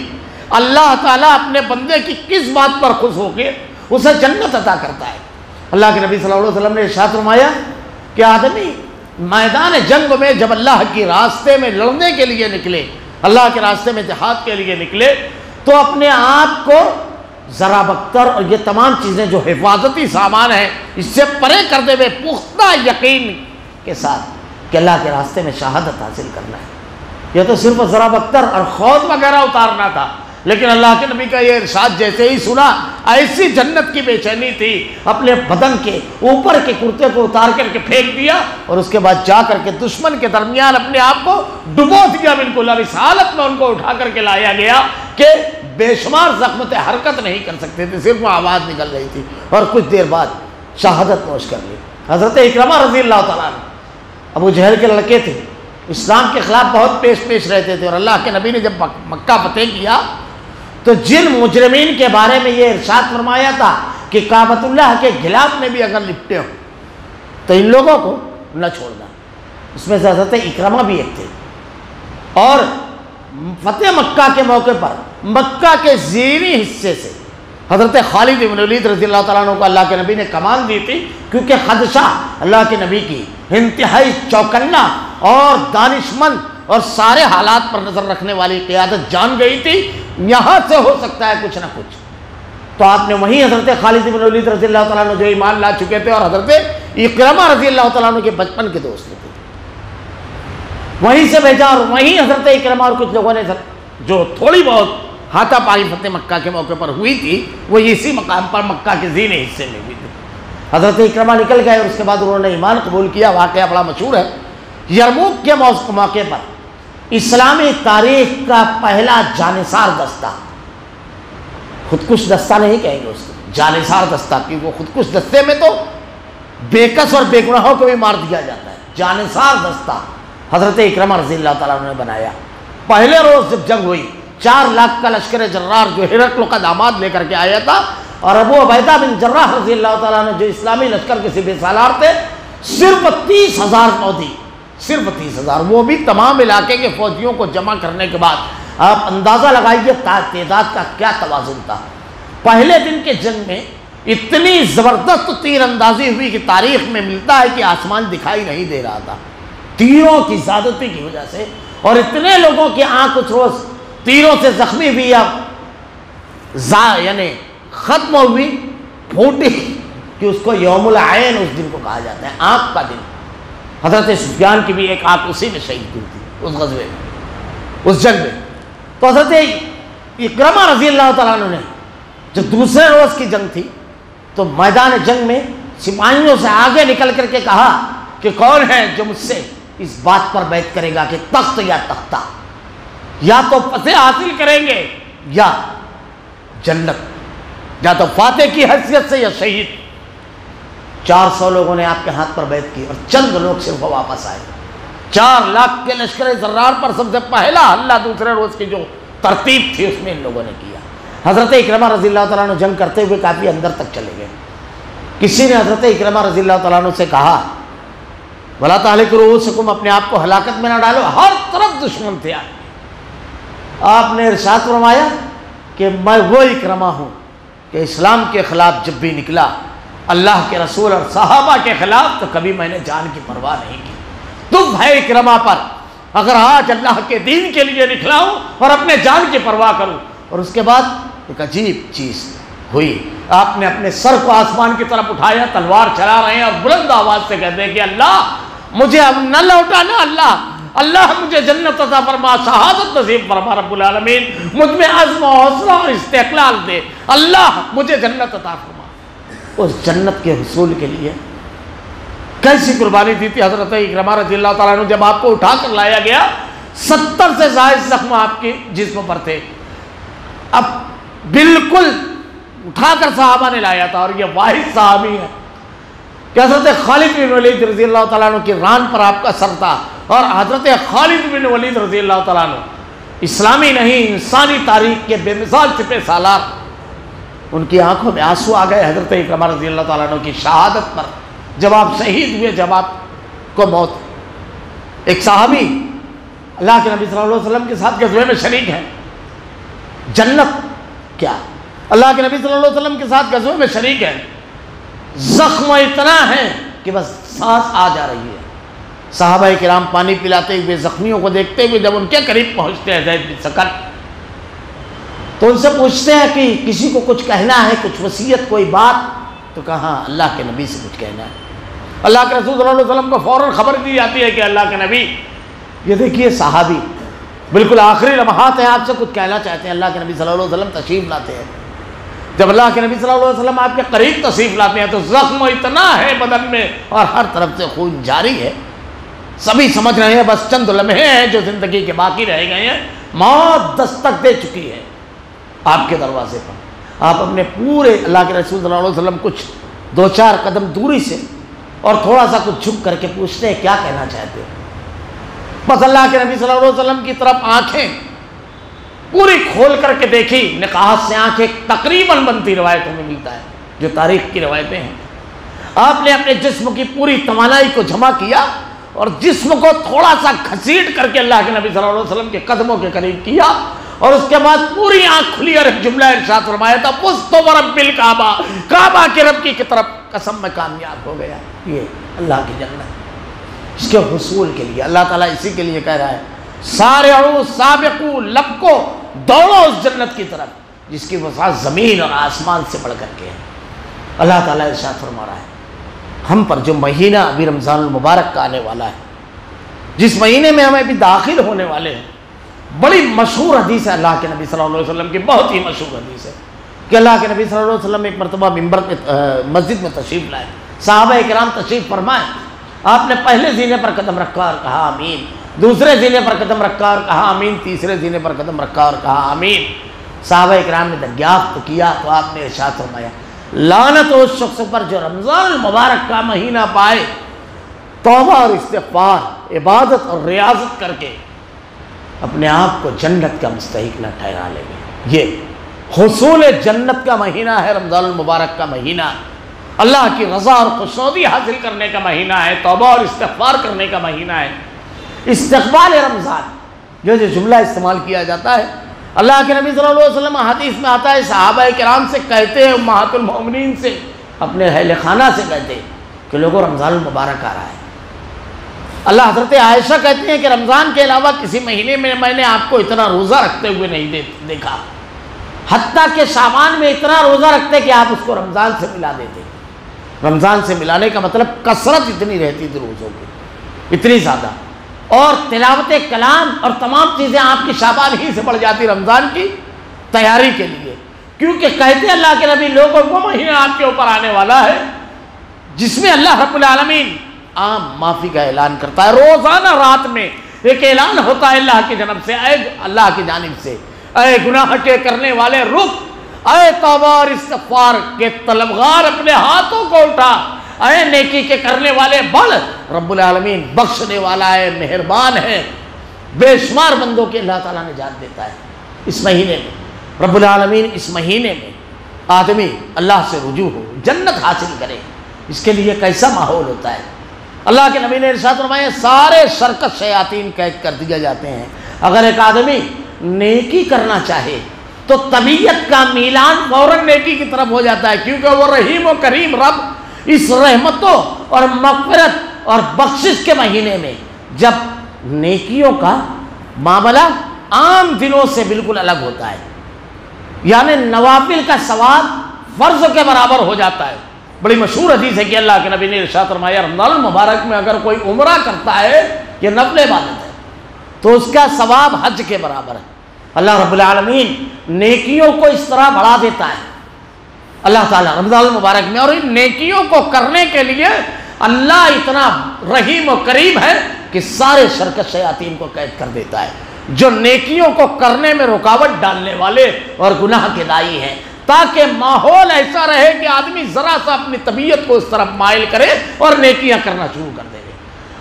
اللہ تعالیٰ اپنے بندے کی کس بات پر خوش ہو کے اسے جنت عطا کرتا ہے؟ اللہ کے نبی صلی اللہ علیہ وسلم نے ارشاد فرمایا کہ آدمی میدان جنگ میں جب اللہ کے راستے میں لڑنے کے لیے نکلے، اللہ کے راستے میں جہاد کے لیے نکلے، تو اپنے آپ کو ذرا بختر اور یہ تمام چیزیں جو حفاظتی سامان ہیں اس سے پرے کر دے ہوئے پختہ یقین کے ساتھ کہ اللہ کے راستے میں شہادت حاصل کرنا ہے۔ یہ تو صرف ذرا بختر اور خود وغیرہ اتارنا تھا، لیکن اللہ کے نبی کا یہ ارشاد جیسے ہی سنا ایسی جنت کی بے چینی تھی، اپنے بدن کے اوپر کے کرتے کو اتار کر کے پھینک دیا اور اس کے بعد جا کر کے دشمن کے درمیان اپنے آپ کو ڈبو دیا بالکل، اور اس حالت میں ان کو اٹھا کر کے لایا گیا کہ بے شمار زخم تھے، حرکت نہیں کر سکتے تھے، صرف وہ آواز نکل رہی تھی، اور کچھ دیر بعد شہادت نوش کر لی۔ حضرت اکرمہ رضی اللہ تعالیٰ عنہ ابو جہل کے لڑکے تھے، اسلام کے خلاف بہت پیش رہتے تھے، اور اللہ کے نبی نے جب مکہ فتح کیا تو جن مجرمین کے بارے میں یہ ارشاد فرمایا تھا کہ کعبۃ اللہ کے غلاف میں بھی اگر لپٹے ہو تو ان لوگوں کو نہ چھوڑنا. اس میں سے حضرت اکرمہ بھی ایک تھے. اور فتح مکہ کے موقع پر مکہ کے زیریں حصے سے حضرت خالد بن ولید رضی اللہ تعالیٰ عنہ کو اللہ کے نبی نے کمان دی تھی، کیونکہ خدشہ اللہ کے نبی کی انتہائی چوکنا اور دانشمند اور سارے حالات پر نظر رکھنے والی قیادت جان گئی تھی، یہاں سے ہو سکتا ہے کچھ نہ کچھ. تو آپ نے وہیں حضرت خالد بن ولید رضی اللہ تعالیٰ عنہ جو ایمان لا چکے تھے اور حضرت اکرمہ رضی اللہ تعالیٰ عنہ کے بچپن کے دوست تھے، وہیں سے بھیجا. اور وہیں حضرت اکرمہ اور کچھ لوگوں نے جو تھوڑی بہت ہاتھا پائی فتح مکہ کے موقع پر ہوئی تھی وہ اسی مقام پر مکہ کے زیریں حصے میں ہوئی تھی. حضرت اکرمہ نکل گئے اور اس کے بعد انہوں نے ایمان قبول کیا. واقعہ بڑا مشہور ہے. یرموک کے موقع پر اسلامی تاریخ کا پہلا جانثار دستہ، خودکش دستہ نہیں کہیں گے اس کو، جانثار دستہ، کیونکہ وہ خودکش دستے میں تو بےکس اور بے گناہوں کو بھی مار دیا جاتا ہے. جانثار دستہ حضرت اکرمہ رضی اللہ تعالیٰ عنہ نے بنایا. پہلے روز جب جنگ ہوئی 4 لاکھ کا لشکر جرار جو ہرقل کا داماد لے کر کے آیا تھا، اور ابو عبیدہ بن جراح رضی اللہ تعالیٰ عنہ جو اسلامی لشکر کے سپہ سالار تھے، صرف 30,000 فوجی، صرف 30,000، وہ بھی تمام علاقے کے فوجیوں کو جمع کرنے کے بعد. آپ اندازہ لگائیے تعداد کا کیا توازن تھا. پہلے دن کے جنگ میں اتنی زبردست تیر اندازی ہوئی کہ تاریخ میں ملتا ہے کہ آسمان دکھائی نہیں دے رہا تھا تیروں کی زیادتی کی وجہ سے. اور اتنے لوگوں کی آنکھ کچھ روز تیروں سے زخمی ہوئی، یعنی ختم ہوئی، پھوٹی، کہ اس کو یوم العین اس دن کو کہا جاتا ہے، آنکھ کا دن. حضرت سفیان کی بھی ایک آنکھ اسی میں شہید ہوئی تھی اس غزوے میں، اس جنگ میں. تو حضرت اکرمہ رضی اللہ تعالیٰ عنہ نے جو دوسرے روز کی جنگ تھی تو میدان جنگ میں سپاہیوں سے آگے نکل کر کے کہا کہ کون ہے جو مجھ سے اس بات پر بیعت کرے گا کہ تخت یا تختہ، یا تو فتح حاصل کریں گے یا جنت، یا تو فاتح کی حیثیت سے یا شہید. 400 لوگوں نے آپ کے ہاتھ پر بیعت کی اور چند لوگ صرف واپس آئے. 4 لاکھ کے لشکر زرار پر سب سے پہلا حملہ دوسرے روز کی جو ترتیب تھی اس میں ان لوگوں نے کیا. حضرت اکرمہ رضی اللہ تعالیٰ عنہ جنگ کرتے ہوئے کافی اندر تک چلے گئے. کسی نے حضرت اکرمہ رضی اللہ تعالیٰ عنہ سے کہا وَلَا تَهْلِكُوا رُؤُوسَكُمْ، اپنے آپ کو ہلاکت میں نہ ڈالو، ہر طرف دشمن تھے. آپ نے ارشاد فرمایا کہ میں وہ اکرمہ ہوں کہ اسلام کے خلاف جب بھی نکلا، اللہ کے رسول اور صحابہ کے خلاف، تو کبھی میں نے جان کی پرواہ نہیں کی. تم ہے اکرمہ پر، اگر آج اللہ کے دین کے لیے نکلا ہوں اور اپنے جان کی پرواہ کروں. اور اس کے بعد ایک عجیب چیز ہوئی، آپ نے اپنے سر کو آسمان کی طرف اٹھایا، تلوار چلا رہے ہیں اور بلند آواز سے کہتے ہیں کہ اللہ مجھے اب نہ لوٹانا، اللہ مجھے جنت عطا فرما، شہادت نصیب فرما رب العالمین، مجھ میں عزم و حوصلہ اور استقلال دے، اللہ مجھے جنت عطا فرما. اس جنت کے حصول کے لیے کیسی قربانی دی تھی حضرت اکرمہ رضی اللہ تعالیٰ عنہ. جب آپ کو اٹھا کر لایا گیا 70 سے زائد زخم آپ کے جسم پر تھے. اب بالکل اٹھا کر صحابہ نے لایا تھا، اور یہ واحد صحابی ہے کہ حضرت خالد بن ولید رضی اللہ تعالیٰ عنہ کی ران پر آپ کا سر تھا. اور حضرت خالد بن ولید رضی اللہ تعالیٰ عنہ اسلامی نہیں انسانی تاریخ کے بے مثال سپہ سالار. ان کی آنکھوں میں آنسو آ گئے حضرت اکرمہ رضی اللہ تعالیٰ عنہ کی شہادت پر، جب آپ شہید ہوئے، جب آپ کو موت. ایک صحابی اللہ کے نبی صلی اللہ علیہ وسلم کے ساتھ غزوے میں شریک ہے. جنت کیا، اللہ کے نبی صلی اللہ علیہ وسلم کے ساتھ غزوے میں شریک ہے. زخم اتنا ہے کہ بس سانس آ جا رہی ہے. صحابہ کرام پانی پلاتے ہوئے زخمیوں کو دیکھتے ہوئے جب ان کے قریب پہنچتے ہیں زید بن سکن، تو ان سے پوچھتے ہیں کہ کسی کو کچھ کہنا ہے، کچھ وصیت، کوئی بات؟ تو کہا اللہ کے نبی سے کچھ کہنا ہے. اللہ کے رسول صلی اللہ علیہ وسلم کو فوراً خبر دی جاتی ہے کہ اللہ کے نبی، یہ دیکھیے صحابی بالکل آخری لمحات ہیں، آپ سے کچھ کہنا چاہتے ہیں. اللہ کے نبی صلی اللہ علیہ وسلم تشریف لاتے ہیں. جب اللہ کے نبی صلی اللہ علیہ وسلم آپ کے قریب تشریف لاتے ہیں تو زخم اتنا ہے بدن میں اور ہر طرف سے خون جاری ہے. سبھی سمجھ رہے ہیں بس چند لمحے ہیں جو زندگی کے باقی رہ گئے ہیں، موت دستک دے چکی ہے آپ کے دروازے پر. آپ اپنے پورے اللہ کے رسول صلی اللہ علیہ وسلم کچھ 2-4 قدم دوری سے اور تھوڑا سا کچھ جھک کر کے پوچھتے ہیں کیا کہنا چاہتے ہیں. بس اللہ کے نبی صلی اللہ علیہ وسلم کی طرف آنکھیں پوری کھول کر کے دیکھی، نقاہت سے آنکھیں تقریباً بنتی روایتوں میں ملتا ہے، جو تاریخ کی روایتیں ہیں۔ آپ نے اپنے جسم کی پوری توانائی کو جمع کیا اور جسم کو تھوڑا سا گھسیٹ کر کے اللہ کے نبی صلی اللہ علیہ وسلم کے قدموں کے قریب کیا، اور اس کے بعد پوری آنکھ کھلی اور ایک جملہ ارشاد فرمایا تھا، فزت ورب الکعبہ، کعبہ کے رب کی طرف قسم میں کامیاب ہو گیا۔ یہ اللہ کی جنت، اس کے حصول کے لیے اللہ تعالیٰ اسی کے لیے کہہ رہا ہے سارعوا سابقوا لبکو، دوڑو اس جنت کی طرف جس کی وسعت زمین اور آسمان سے بڑھ کر کے ہے۔ اللہ تعالیٰ ارشاد فرما رہا ہے ہم پر جو مہینہ ابھی رمضان المبارک کا آنے والا ہے، جس مہینے میں ہمیں ابھی داخل ہونے والے ہیں، بڑی مشہور حدیث ہے اللہ کے نبی صلی اللہ علیہ وسلم کی، بہت ہی مشہور حدیث ہے کہ اللہ کے نبی صلی اللہ علیہ وسلم ایک مرتبہ منبر پہ مسجد میں تشریف لائے، صحابہ کرام تشریف فرمائے، آپ نے پہلے زینے پر قدم رکھا اور کہا آمین، دوسرے زینے پر قدم رکھا اور کہا آمین، تیسرے زینے پر قدم رکھا اور کہا آمین۔ صحابہ کرام نے دریافت کیا تو آپ نے ارشاد فرمایا لعنت ہو اس شخص پر جو رمضان المبارک کا مہینہ پائے، توبہ اور استغفار، عبادت اور ریاضت کر کے اپنے آپ کو جنت کا مستحق نہ ٹھہرا لے گا۔ یہ حصول جنت کا مہینہ ہے، رمضان المبارک کا مہینہ اللہ کی رضا اور خوشنودی حاصل کرنے کا مہینہ ہے، توبہ اور استغفار کرنے کا مہینہ ہے۔ استقبال رمضان جو جملہ استعمال کیا جاتا ہے، اللہ کے نبی صلی اللہ علیہ وسلم حدیث میں آتا ہے صحابہ کرام سے کہتے ہیں، امہات المؤمنین سے، اپنے اہل خانہ سے کہتے ہیں کہ لوگوں رمضان المبارک آ رہا ہے۔ اللہ حضرت عائشہ کہتے ہیں کہ رمضان کے علاوہ کسی مہینے میں نے آپ کو اتنا روزہ رکھتے ہوئے نہیں دیکھا، حتیٰ کہ شعبان میں اتنا روزہ رکھتے کہ آپ اس کو رمضان سے ملا دیتے۔ رمضان سے ملانے کا مطلب کثرت اتنی رہتی تھی روزوں کی، اتنی زیادہ، اور تلاوت کلام اور تمام چیزیں آپ کی شعبان ہی سے بڑھ جاتی رمضان کی تیاری کے لیے، کیونکہ کہتے اللہ کے نبی لوگوں وہ مہینہ آپ کے اوپر آنے والا ہے جس میں اللہ رب العالمین عام معافی کا اعلان کرتا ہے۔ روزانہ رات میں ایک اعلان ہوتا ہے اللہ کی جانب سے، اے اللہ کی جانب سے، اے گناہ کے کرنے والے رک، اے توبہ اور استغفار کے طلبگار اپنے ہاتھوں کو اٹھا، اے نیکی کے کرنے والے بڑھ، رب العالمین بخشنے والا ہے، مہربان ہے، بے شمار بندوں کے اللہ تعالیٰ نجات دیتا ہے۔ اس مہینے میں رب العالمین اس مہینے میں آدمی اللہ سے رجوع ہو، جنت حاصل کرے، اس کے لیے کیسا ماحول ہوتا ہے۔ اللہ کے نبی نے ارشاد فرمایا سارے شرکت شیاطین قید کر دیے جاتے ہیں۔ اگر ایک آدمی نیکی کرنا چاہے تو طبیعت کا میلان فوراً نیکی کی طرف ہو جاتا ہے، کیونکہ وہ رحیم و کریم رب اس رحمتوں اور مغفرت اور بخشش کے مہینے میں جب نیکیوں کا معاملہ عام دنوں سے بالکل الگ ہوتا ہے، یعنی نوافل کا ثواب فرض کے برابر ہو جاتا ہے۔ بڑی مشہور حدیث ہے کہ اللہ کے نبی نے ارشاد فرمایا رمضان المبارک میں اگر کوئی عمرہ کرتا ہے، یہ نفل عبادت ہے، تو اس کا ثواب حج کے برابر ہے۔ اللہ رب العالمین نیکیوں کو اس طرح بڑھا دیتا ہے اللہ تعالیٰ رمضان المبارک میں، اور ان نیکیوں کو کرنے کے لیے اللہ اتنا رحیم و کریم ہے کہ سارے شرکت شیاطین کو قید کر دیتا ہے جو نیکیوں کو کرنے میں رکاوٹ ڈالنے والے اور گناہ کے دائی ہیں، تاکہ ماحول ایسا رہے کہ آدمی ذرا سا اپنی طبیعت کو اس طرف مائل کرے اور نیکیاں کرنا شروع کر دے۔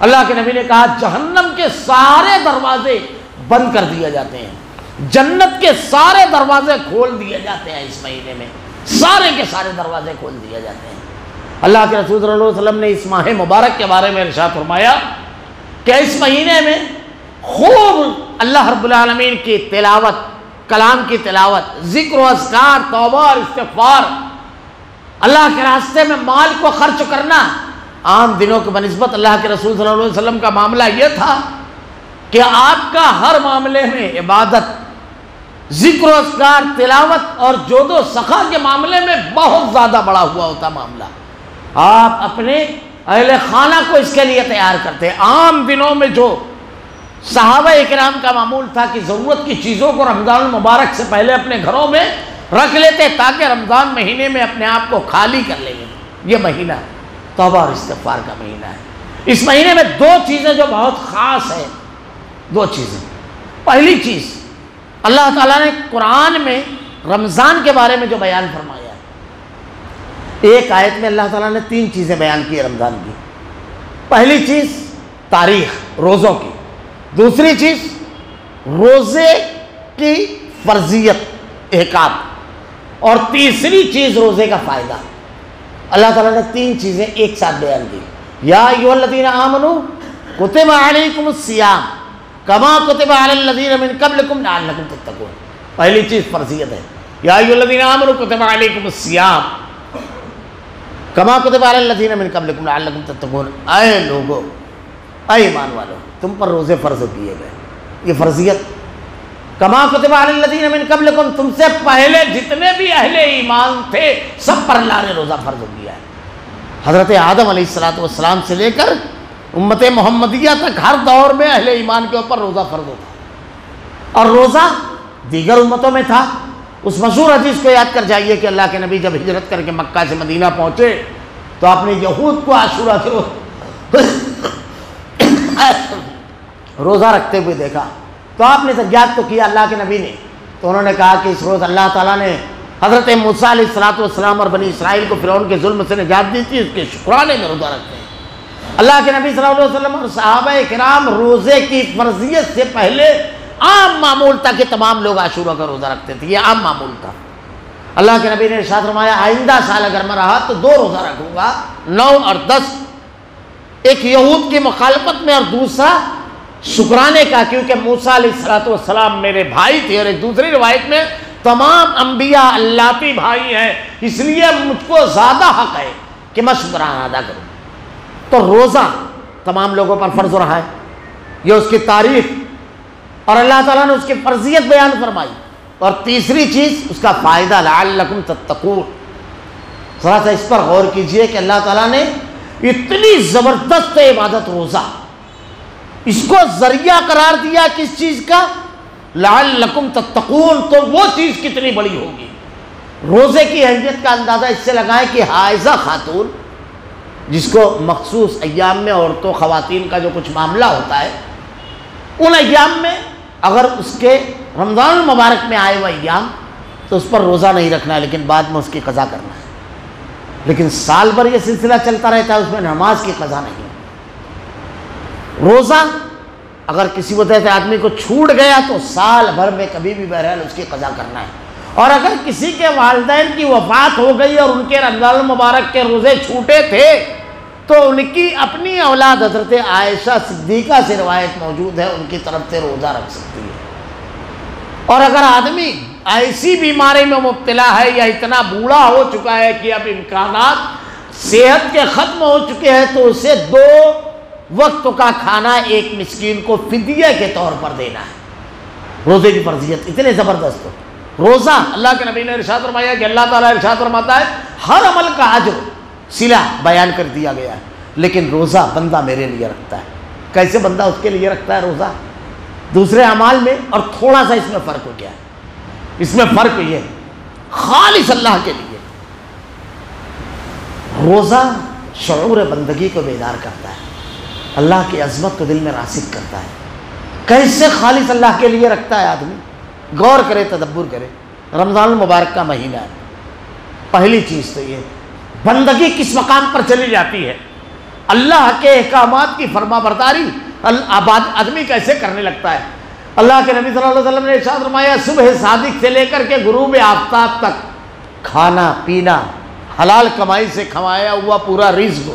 اللہ کے نبی نے کہا جہنم کے سارے دروازے بند کر دیے جاتے ہیں، جنت کے سارے دروازے کھول دیے جاتے ہیں اس مہینے میں، سارے کے سارے دروازے کھول دیے جاتے ہیں۔ اللہ کے رسول صلی اللہ علیہ وسلم نے اس ماہ مبارک کے بارے میں ارشاد فرمایا کہ اس مہینے میں خوب اللہ رب العالمین کی تلاوت، کلام کی تلاوت، ذکر و اذکار، توبہ اور استغفار، اللہ کے راستے میں مال کو خرچ کرنا۔ عام دنوں کے بنسبت اللہ کے رسول صلی اللہ علیہ وسلم کا معاملہ یہ تھا کہ آپ کا ہر معاملے میں عبادت، ذکر و اذکار، تلاوت اور جود و سخا کے معاملے میں بہت زیادہ بڑا ہوا ہوتا معاملہ۔ آپ اپنے اہل خانہ کو اس کے لیے تیار کرتے۔ عام دنوں میں جو صحابہ اکرام کا معمول تھا کہ ضرورت کی چیزوں کو رمضان المبارک سے پہلے اپنے گھروں میں رکھ لیتے تاکہ رمضان مہینے میں اپنے آپ کو خالی کر لیں۔ یہ مہینہ توبہ اور استغفار کا مہینہ ہے۔ اس مہینے میں دو چیزیں جو بہت خاص ہیں، دو چیزیں۔ پہلی چیز اللہ تعالیٰ نے قرآن میں رمضان کے بارے میں جو بیان فرمایا ہے، ایک آیت میں اللہ تعالیٰ نے تین چیزیں بیان کی رمضان کی۔ پہلی چیز تاریخ روزوں کی، دوسری چیز روزے کی فرضیت احکام، اور تیسری چیز روزے کا فائدہ۔ اللہ تعالیٰ نے 3 چیزیں ایک ساتھ بیان کی۔ یا ایھا الذین آمنوا کتب علیکم الصیام کما کتب علی الذین من قبلکم لعلکم تتقون۔ پہلی چیز فرضیت ہے، یا ایھا الذین آمنوا کتب علیکم الصیام کما کتب علی الذین من قبلکم لعلکم تتقون۔ اے لوگو، اے ایمان والو، تم پر روزے فرض کیے گئے، یہ فرضیت۔ کما کتب علی الذین من قبلکم، تم سے پہلے جتنے بھی اہل ایمان تھے سب پر اللہ نے روزہ فرض کیا ہے۔ حضرت آدم علیہ السلام سے لے کر امت محمدیہ تک ہر دور میں اہل ایمان کے اوپر روزہ فرض ہوتا، اور روزہ دیگر امتوں میں تھا۔ اس مشہور حدیث کو یاد کر جائیے کہ اللہ کے نبی جب ہجرت کر کے مکہ سے مدینہ پہنچے تو آپ نے یہود کو عاشورہ کے روزہ رکھتے ہوئے دیکھا، تو آپ نے تجارت تو کیا اللہ کے نبی نے، تو انہوں نے کہا کہ اس روز اللہ تعالیٰ نے حضرت موسیٰ علیہ السلام اور بنی اسرائیل کو فرعون کے ظلم سے نجات دی تھی، اس کے شکرانے میں روزہ رکھتے ہیں۔ اللہ کے نبی صلی اللہ علیہ وسلم اور صحابہ کرام روزے کی فرضیت سے پہلے عام معمول تھا کہ تمام لوگ عاشورہ کا روزہ رکھتے تھے، یہ عام معمول تھا۔ اللہ کے نبی نے ارشاد فرمایا آئندہ سال اگر میں رہا تو 2 روزہ رکھوں گا، 9 اور 10، ایک یہود کی مخالفت میں اور دوسرا شکرانے کا، کیونکہ موسیٰ علیہ السلام میرے بھائی تھے، اور ایک دوسری روایت میں تمام انبیاء اللہتی بھائی ہیں، اس لیے مجھ کو زیادہ حق ہے کہ میں شکرانہ ادا کروں۔ تو روزہ تمام لوگوں پر فرض رہا ہے، یہ اس کی تاریخ اور اللہ تعالیٰ نے اس کی فرضیت بیان فرمائی۔ اور تیسری چیز اس کا فائدہ لعلکم تتقون۔ ذرا سا اس پر غور کیجئے کہ اللہ تعالیٰ نے اتنی زبردست عبادت روزہ، اس کو ذریعہ قرار دیا کس چیز کا؟ لعلکم تتقون، تو وہ چیز کتنی بڑی ہوگی۔ روزے کی اہمیت کا اندازہ اس سے لگائیں کہ حائضہ خاتون جس کو مخصوص ایام میں عورتوں خواتین کا جو کچھ معاملہ ہوتا ہے، ان ایام میں اگر اس کے رمضان المبارک میں آئے ہوئے ایام تو اس پر روزہ نہیں رکھنا ہے، لیکن بعد میں اس کی قضا کرنا ہے۔ لیکن سال بھر یہ سلسلہ چلتا رہتا ہے، اس میں نماز کی قضا نہیں ہے۔ روزہ اگر کسی وجہ سے آدمی کو چھوٹ گیا تو سال بھر میں کبھی بھی بہرحال اس کی قضا کرنا ہے۔ اور اگر کسی کے والدین کی وفات ہو گئی اور ان کے رمضان المبارک کے روزے چھوٹے تھے تو ان کی اپنی اولاد حضرت عائشہ صدیقہ سے روایت موجود ہے، ان کی طرف سے روزہ رکھ سکتی ہے۔ اور اگر آدمی ایسی بیماری میں مبتلا ہے یا اتنا بوڑھا ہو چکا ہے کہ اب امکانات صحت کے ختم ہو چکے ہیں تو اسے 2 وقت کا کھانا ایک مسکین کو فدیہ کے طور پر دینا ہے۔ روزے کی فرضیت اتنے زبردست ہو۔ روزہ اللہ کے نبی نے ارشاد فرمایا کہ اللہ تعالیٰ ارشاد فرماتا ہے ہر عمل کا اجر صلہ بیان کر دیا گیا ہے، لیکن روزہ بندہ میرے لیے رکھتا ہے۔ کیسے بندہ اس کے لیے رکھتا ہے روزہ؟ دوسرے اعمال میں اور تھوڑا سا اس میں فرق ہو گیا ہے۔ اس میں فرق یہ ہے خالص اللہ کے لیے۔ روزہ شعور بندگی کو بیدار کرتا ہے، اللہ کی عظمت کو دل میں راسخ کرتا ہے۔ کیسے خالص اللہ کے لیے رکھتا ہے آدمی؟ غور کرے، تدبر کرے۔ رمضان المبارک کا مہینہ ہے، پہلی چیز تو یہ بندگی کس مقام پر چلی جاتی ہے، اللہ کے احکامات کی فرما برداری آدمی کیسے کرنے لگتا ہے۔ اللہ کے نبی صلی اللہ علیہ وسلم نے ارشاد فرمایا صبح صادق سے لے کر کے غروب آفتاب تک کھانا پینا، حلال کمائی سے کمایا ہوا پورا رزق،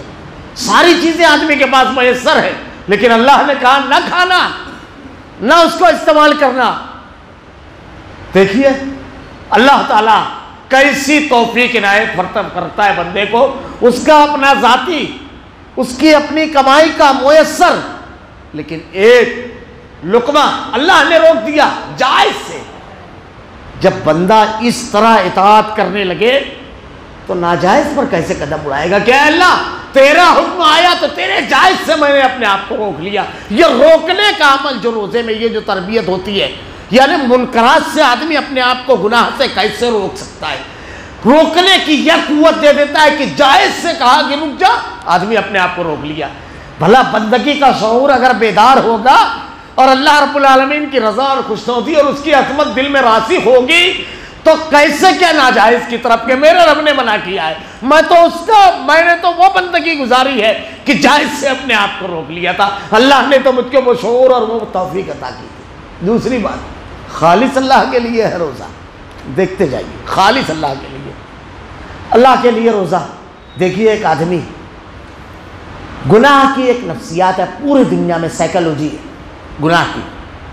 ساری چیزیں آدمی کے پاس میسر ہے، لیکن اللہ نے کہا نہ کھانا نہ اس کو استعمال کرنا۔ دیکھیے اللہ تعالیٰ کیسی توفیق عنایت کرتا ہے بندے کو، اس کا اپنا ذاتی، اس کی اپنی کمائی کا میسر، لیکن ایک لقمہ اللہ نے روک دیا جائز سے۔ جب بندہ اس طرح اطاعت کرنے لگے تو ناجائز پر کیسے قدم اڑائے گا؟ کہ اللہ تیرا حکم آیا تو تیرے جائز سے میں نے اپنے آپ کو روک لیا۔ یہ روکنے کا عمل جو روزے میں یہ جو تربیت ہوتی ہے، یعنی منکرات سے آدمی اپنے آپ کو گناہ سے کیسے روک سکتا ہے، روکنے کی یہ قوت دے دیتا ہے کہ جائز سے کہا کہ رک جا، آدمی اپنے آپ کو روک لیا۔ بھلا بندگی کا شعور اگر بیدار ہوگا اور اللہ رب العالمین کی رضا اور خوشنودی اور اس کی عظمت دل میں راسخ ہوگی تو کیسے کیا ناجائز کی طرف کہ میرے رب نے منع کیا ہے، میں نے تو وہ بندگی گزاری ہے کہ جائز سے اپنے آپ کو روک لیا تھا، اللہ نے تو مجھ کو وہ شعور اور وہ توفیق عطا کی تھی۔ دوسری بات خالص اللہ کے لیے ہے روزہ، دیکھتے جائیے، خالص اللہ کے لیے، اللہ کے لیے روزہ۔ دیکھیے ایک آدمی، گناہ کی ایک نفسیات ہے پوری دنیا میں، سائیکالوجی ہے گناہ کی،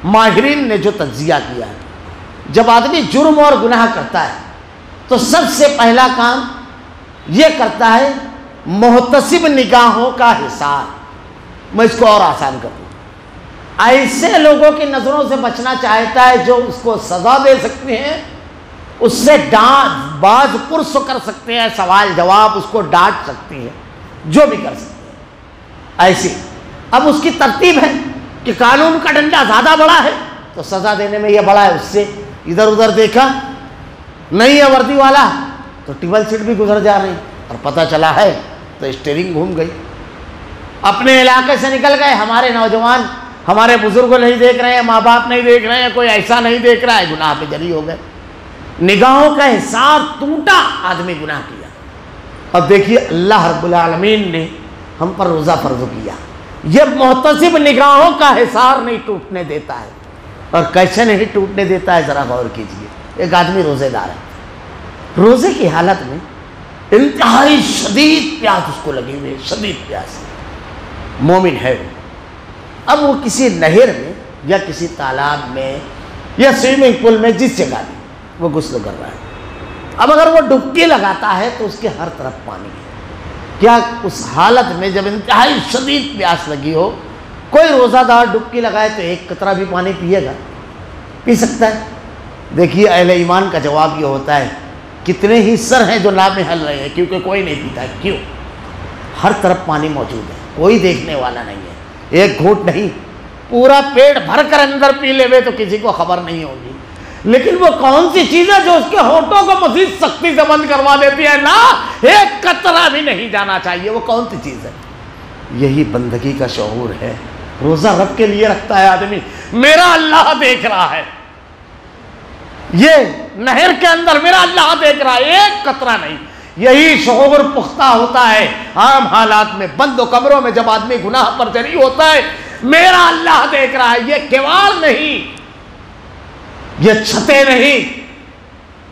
ماہرین نے جو تجزیہ کیا ہے، جب آدمی جرم اور گناہ کرتا ہے تو سب سے پہلا کام یہ کرتا ہے محتسب نگاہوں کا حصار۔ میں اس کو اور آسان کر دوں، ایسے لوگوں کی نظروں سے بچنا چاہتا ہے جو اس کو سزا دے سکتے ہیں، اس سے باز پرس کر سکتے ہیں، سوال جواب اس کو ڈانٹ سکتے ہیں، جو بھی کر سکتے ہیں ایسی۔ اب اس کی ترتیب ہے کہ قانون کا ڈنڈا زیادہ بڑا ہے تو سزا دینے میں یہ بڑا ہے، اس سے ادھر ادھر دیکھا نہیں ہے وردی والا تو ٹیبل سیٹ بھی گزر جا رہی، اور پتہ چلا ہے تو اسٹیئرنگ گھوم گئی۔ اپنے علاقے سے نکل گئے، ہمارے نوجوان ہمارے بزرگ نہیں دیکھ رہے ہیں، ماں باپ نہیں دیکھ رہے ہیں، کوئی ایسا نہیں دیکھ رہا ہے، گناہ پہ جری ہو گئے، نگاہوں کا حصار ٹوٹا، آدمی گناہ کیا۔ اب دیکھیے اللہ رب العالمین نے ہم پر روزہ فرض کیا، یہ محتسب نگاہوں کا حصار نہیں ٹوٹنے دیتا ہے۔ اور کیسے نہیں ٹوٹنے دیتا ہے ذرا غور کیجئے۔ ایک آدمی روزے دار ہے، روزے کی حالت میں انتہائی شدید پیاس اس کو لگی ہوئی، شدید پیاس، مومن ہے وہ۔ اب وہ کسی نہر میں یا کسی تالاب میں یا سوئمنگ پول میں جس جگہ بھی وہ غسل کر رہا ہے، اب اگر وہ ڈبکی لگاتا ہے تو اس کے ہر طرف پانی ہے۔ کیا اس حالت میں جب انتہائی شدید پیاس لگی ہو، کوئی روزہ دار ڈبکی لگائے تو ایک قطرہ بھی پانی پیے گا؟ پی سکتا ہے؟ دیکھیے اہل ایمان کا جواب یہ ہوتا ہے کتنے ہی سر ہیں جو ناپ میں ہل رہے ہیں، کیونکہ کوئی نہیں پیتا ہے۔ کیوں؟ ہر طرف پانی موجود ہے، کوئی دیکھنے والا نہیں ہے، ایک گھونٹ نہیں، پورا پیٹ بھر کر اندر پی لے ہوئے تو کسی کو خبر نہیں ہوگی۔ لیکن وہ کون سی چیز ہے جو اس کے ہونٹوں کو مزید سختی سے بند کروا دیتی ہے؟ نہ ایک قطرہ بھی نہیں جانا چاہیے، وہ کون سی چیز ہے؟ یہی بندگی کا شعور ہے۔ روزہ رب کے لیے رکھتا ہے آدمی، میرا اللہ دیکھ رہا ہے، یہ نہر کے اندر میرا اللہ دیکھ رہا ہے، ایک قطرہ نہیں۔ یہی شعور پختہ ہوتا ہے عام حالات میں، بند و کمروں میں جب آدمی گناہ پر جری ہوتا ہے، میرا اللہ دیکھ رہا ہے، یہ کیوار نہیں، یہ چھتیں نہیں،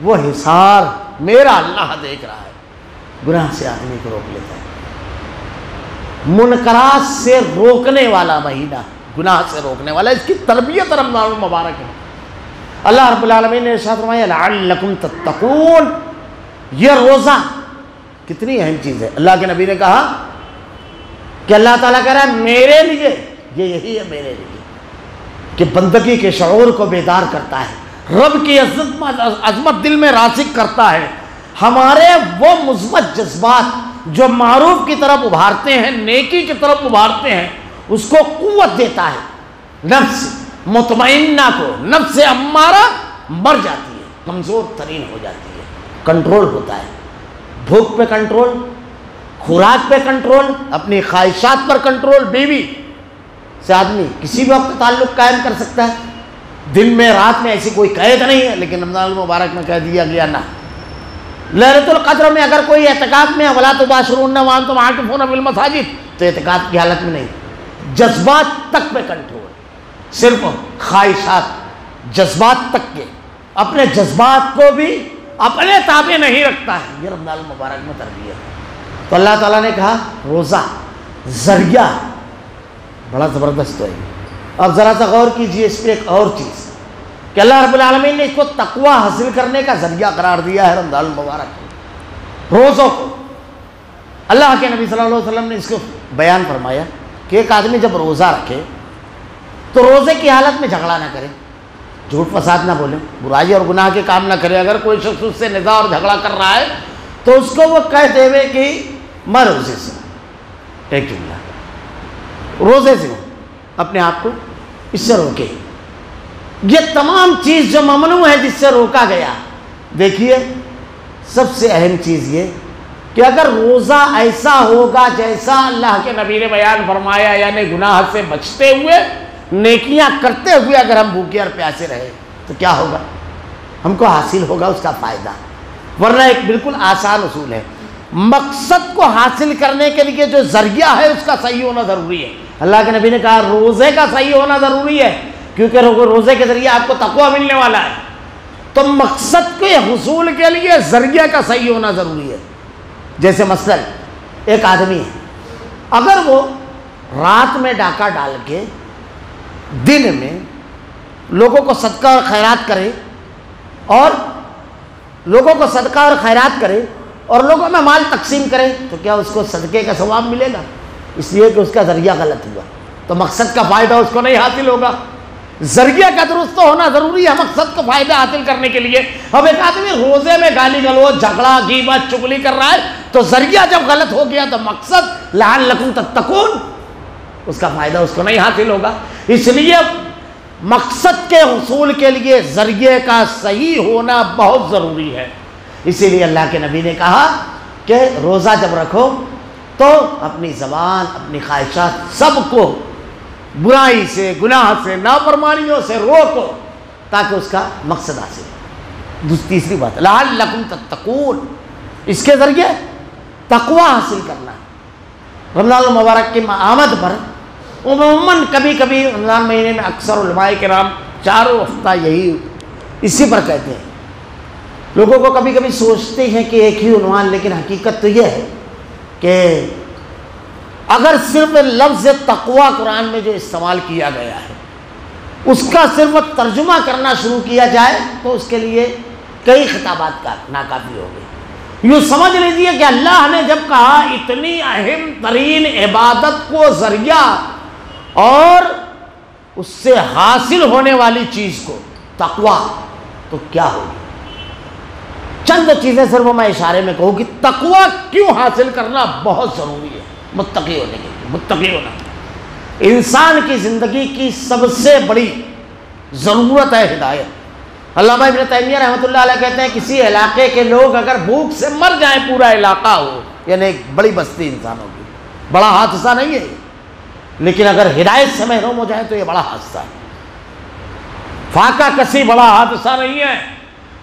وہ حصار، میرا اللہ دیکھ رہا ہے۔ گناہ سے آدمی کو روک لیتا ہے، منکرات سے روکنے والا مہینہ، گناہ سے روکنے والا، اس کی تربیت رمضان المبارک ہے۔ اللہ رب العالمین نے ارشاد فرمایا لعلکم تتقون، یہ روزہ کتنی اہم چیز ہے۔ اللہ کے نبی نے کہا کہ اللہ تعالیٰ کہہ رہا ہے میرے لیے، یہ یہی ہے میرے لیے، کہ بندگی کے شعور کو بیدار کرتا ہے، رب کی عظمت دل میں راسخ کرتا ہے، ہمارے وہ مثبت جذبات جو معروف کی طرف ابھارتے ہیں، نیکی کی طرف ابھارتے ہیں، اس کو قوت دیتا ہے۔ نفس مطمئنہ کو، نفس امارہ مر جاتی ہے، کمزور ترین ہو جاتی ہے، کنٹرول ہوتا ہے، بھوک پہ کنٹرول، خوراک پہ کنٹرول، اپنی خواہشات پر کنٹرول۔ بیوی سے آدمی کسی بھی وقت تعلق قائم کر سکتا ہے، دن میں رات میں ایسی کوئی قید نہیں ہے، لیکن رمضان المبارک میں کہہ دیا گیا نہ، لیلۃ القدر میں اگر کوئی اعتکاف میں ولا تباشرون وانتم عاکفون بالمساجد تو اعتکاف کی حالت میں نہیں، جذبات تک پہ کنٹرول، صرف خواہشات، جذبات تک کے، اپنے جذبات کو بھی اپنے تابع نہیں رکھتا ہے، یہ رمضان المبارک میں تربیت ہے۔ تو اللہ تعالیٰ نے کہا روزہ ذریعہ بڑا زبردست ہے۔ اب ذرا سا غور کیجئے اس پہ ایک اور چیز کہ اللہ رب العالمین نے اس کو تقوی حاصل کرنے کا ذریعہ قرار دیا ہے رمضان المبارک کو، روزوں کو۔ اللہ کے نبی صلی اللہ علیہ وسلم نے اس کو بیان فرمایا کہ ایک آدمی جب روزہ رکھے تو روزے کی حالت میں جھگڑا نہ کرے، جھوٹ فساد نہ بولے، برائی اور گناہ کے کام نہ کرے۔ اگر کوئی شخص اس سے نزاع اور جھگڑا کر رہا ہے تو اس کو وہ کہہ دے کہ میں روزے سے ہوں، ایک جملہ، روزے سے ہوں، اپنے آپ کو اس سے روکے۔ یہ تمام چیز جو ممنوع ہے جس سے روکا گیا، دیکھیے سب سے اہم چیز یہ کہ اگر روزہ ایسا ہوگا جیسا اللہ کے نبی نے بیان فرمایا، یعنی گناہ سے بچتے ہوئے، نیکیاں کرتے ہوئے اگر ہم بھوکے اور پیاسے رہے تو کیا ہوگا؟ ہم کو حاصل ہوگا اس کا فائدہ۔ ورنہ ایک بالکل آسان اصول ہے، مقصد کو حاصل کرنے کے لیے جو ذریعہ ہے اس کا صحیح ہونا ضروری ہے۔ اللہ کے نبی نے کہا روزے کا صحیح ہونا ضروری ہے، کیونکہ روزے کے ذریعے آپ کو تقویٰ ملنے والا ہے، تو مقصد کے حصول کے لیے ذریعے کا صحیح ہونا ضروری ہے۔ جیسے مثلا ایک آدمی ہے، اگر وہ رات میں ڈاکہ ڈال کے دن میں لوگوں کو صدقہ اور خیرات کرے اور لوگوں میں مال تقسیم کرے، تو کیا اس کو صدقے کا ثواب ملے گا؟ اس لیے کہ اس کا ذریعہ غلط ہوا، تو مقصد کا فائدہ اس کو نہیں حاصل ہوگا۔ ذریعہ کا درست ہونا ضروری ہے مقصد کو فائدہ حاصل کرنے کے لیے۔ اب ایک آدمی روزے میں گالی گلوچ، جھگڑا، غیبت، چغلی کر رہا ہے، تو ذریعہ جب غلط ہو گیا تو مقصد لعلکم تتقون، اس کا فائدہ اس کو نہیں حاصل ہوگا۔ اس لیے مقصد کے حصول کے لیے ذریعے کا صحیح ہونا بہت ضروری ہے۔ اسی لیے اللہ کے نبی نے کہا کہ روزہ جب رکھو تو اپنی زبان، اپنی خواہشات سب کو برائی سے، گناہ سے، نافرمانیوں سے روکو تاکہ اس کا مقصد حاصل ہو۔ تیسری بات لعلکم تتقون، اس کے ذریعے تقوی حاصل کرنا ہے۔ رمضان المبارک کی آمد پر عموماً کبھی کبھی رمضان مہینے میں اکثر علماء کرام چاروں ہفتہ یہی اسی پر کہتے ہیں۔ لوگوں کو کبھی کبھی سوچتے ہیں کہ ایک ہی عنوان، لیکن حقیقت تو یہ ہے کہ اگر صرف لفظ تقوی قرآن میں جو استعمال کیا گیا ہے اس کا صرف ترجمہ کرنا شروع کیا جائے تو اس کے لیے کئی خطابات کا ناکافی ہو گئے۔ یوں سمجھ لیجیے کہ اللہ نے جب کہا اتنی اہم ترین عبادت کو ذریعہ اور اس سے حاصل ہونے والی چیز کو تقوی، تو کیا ہوگی؟ چند چیزیں صرف میں اشارے میں کہوں کہ تقوی کیوں حاصل کرنا بہت ضروری ہے متقی ہونے کے لیے۔ متقی ہونا انسان کی زندگی کی سب سے بڑی ضرورت ہے ہدایت۔ علامہ ابن تیمیہ رحمۃ اللہ علیہ کہتے ہیں کسی علاقے کے لوگ اگر بھوک سے مر جائیں، پورا علاقہ ہو، یعنی ایک بڑی بستی انسانوں کی، بڑا حادثہ نہیں ہے، لیکن اگر ہدایت سے محروم ہو جائے تو یہ بڑا حادثہ ہے۔ فاقہ کسی بڑا حادثہ نہیں ہے،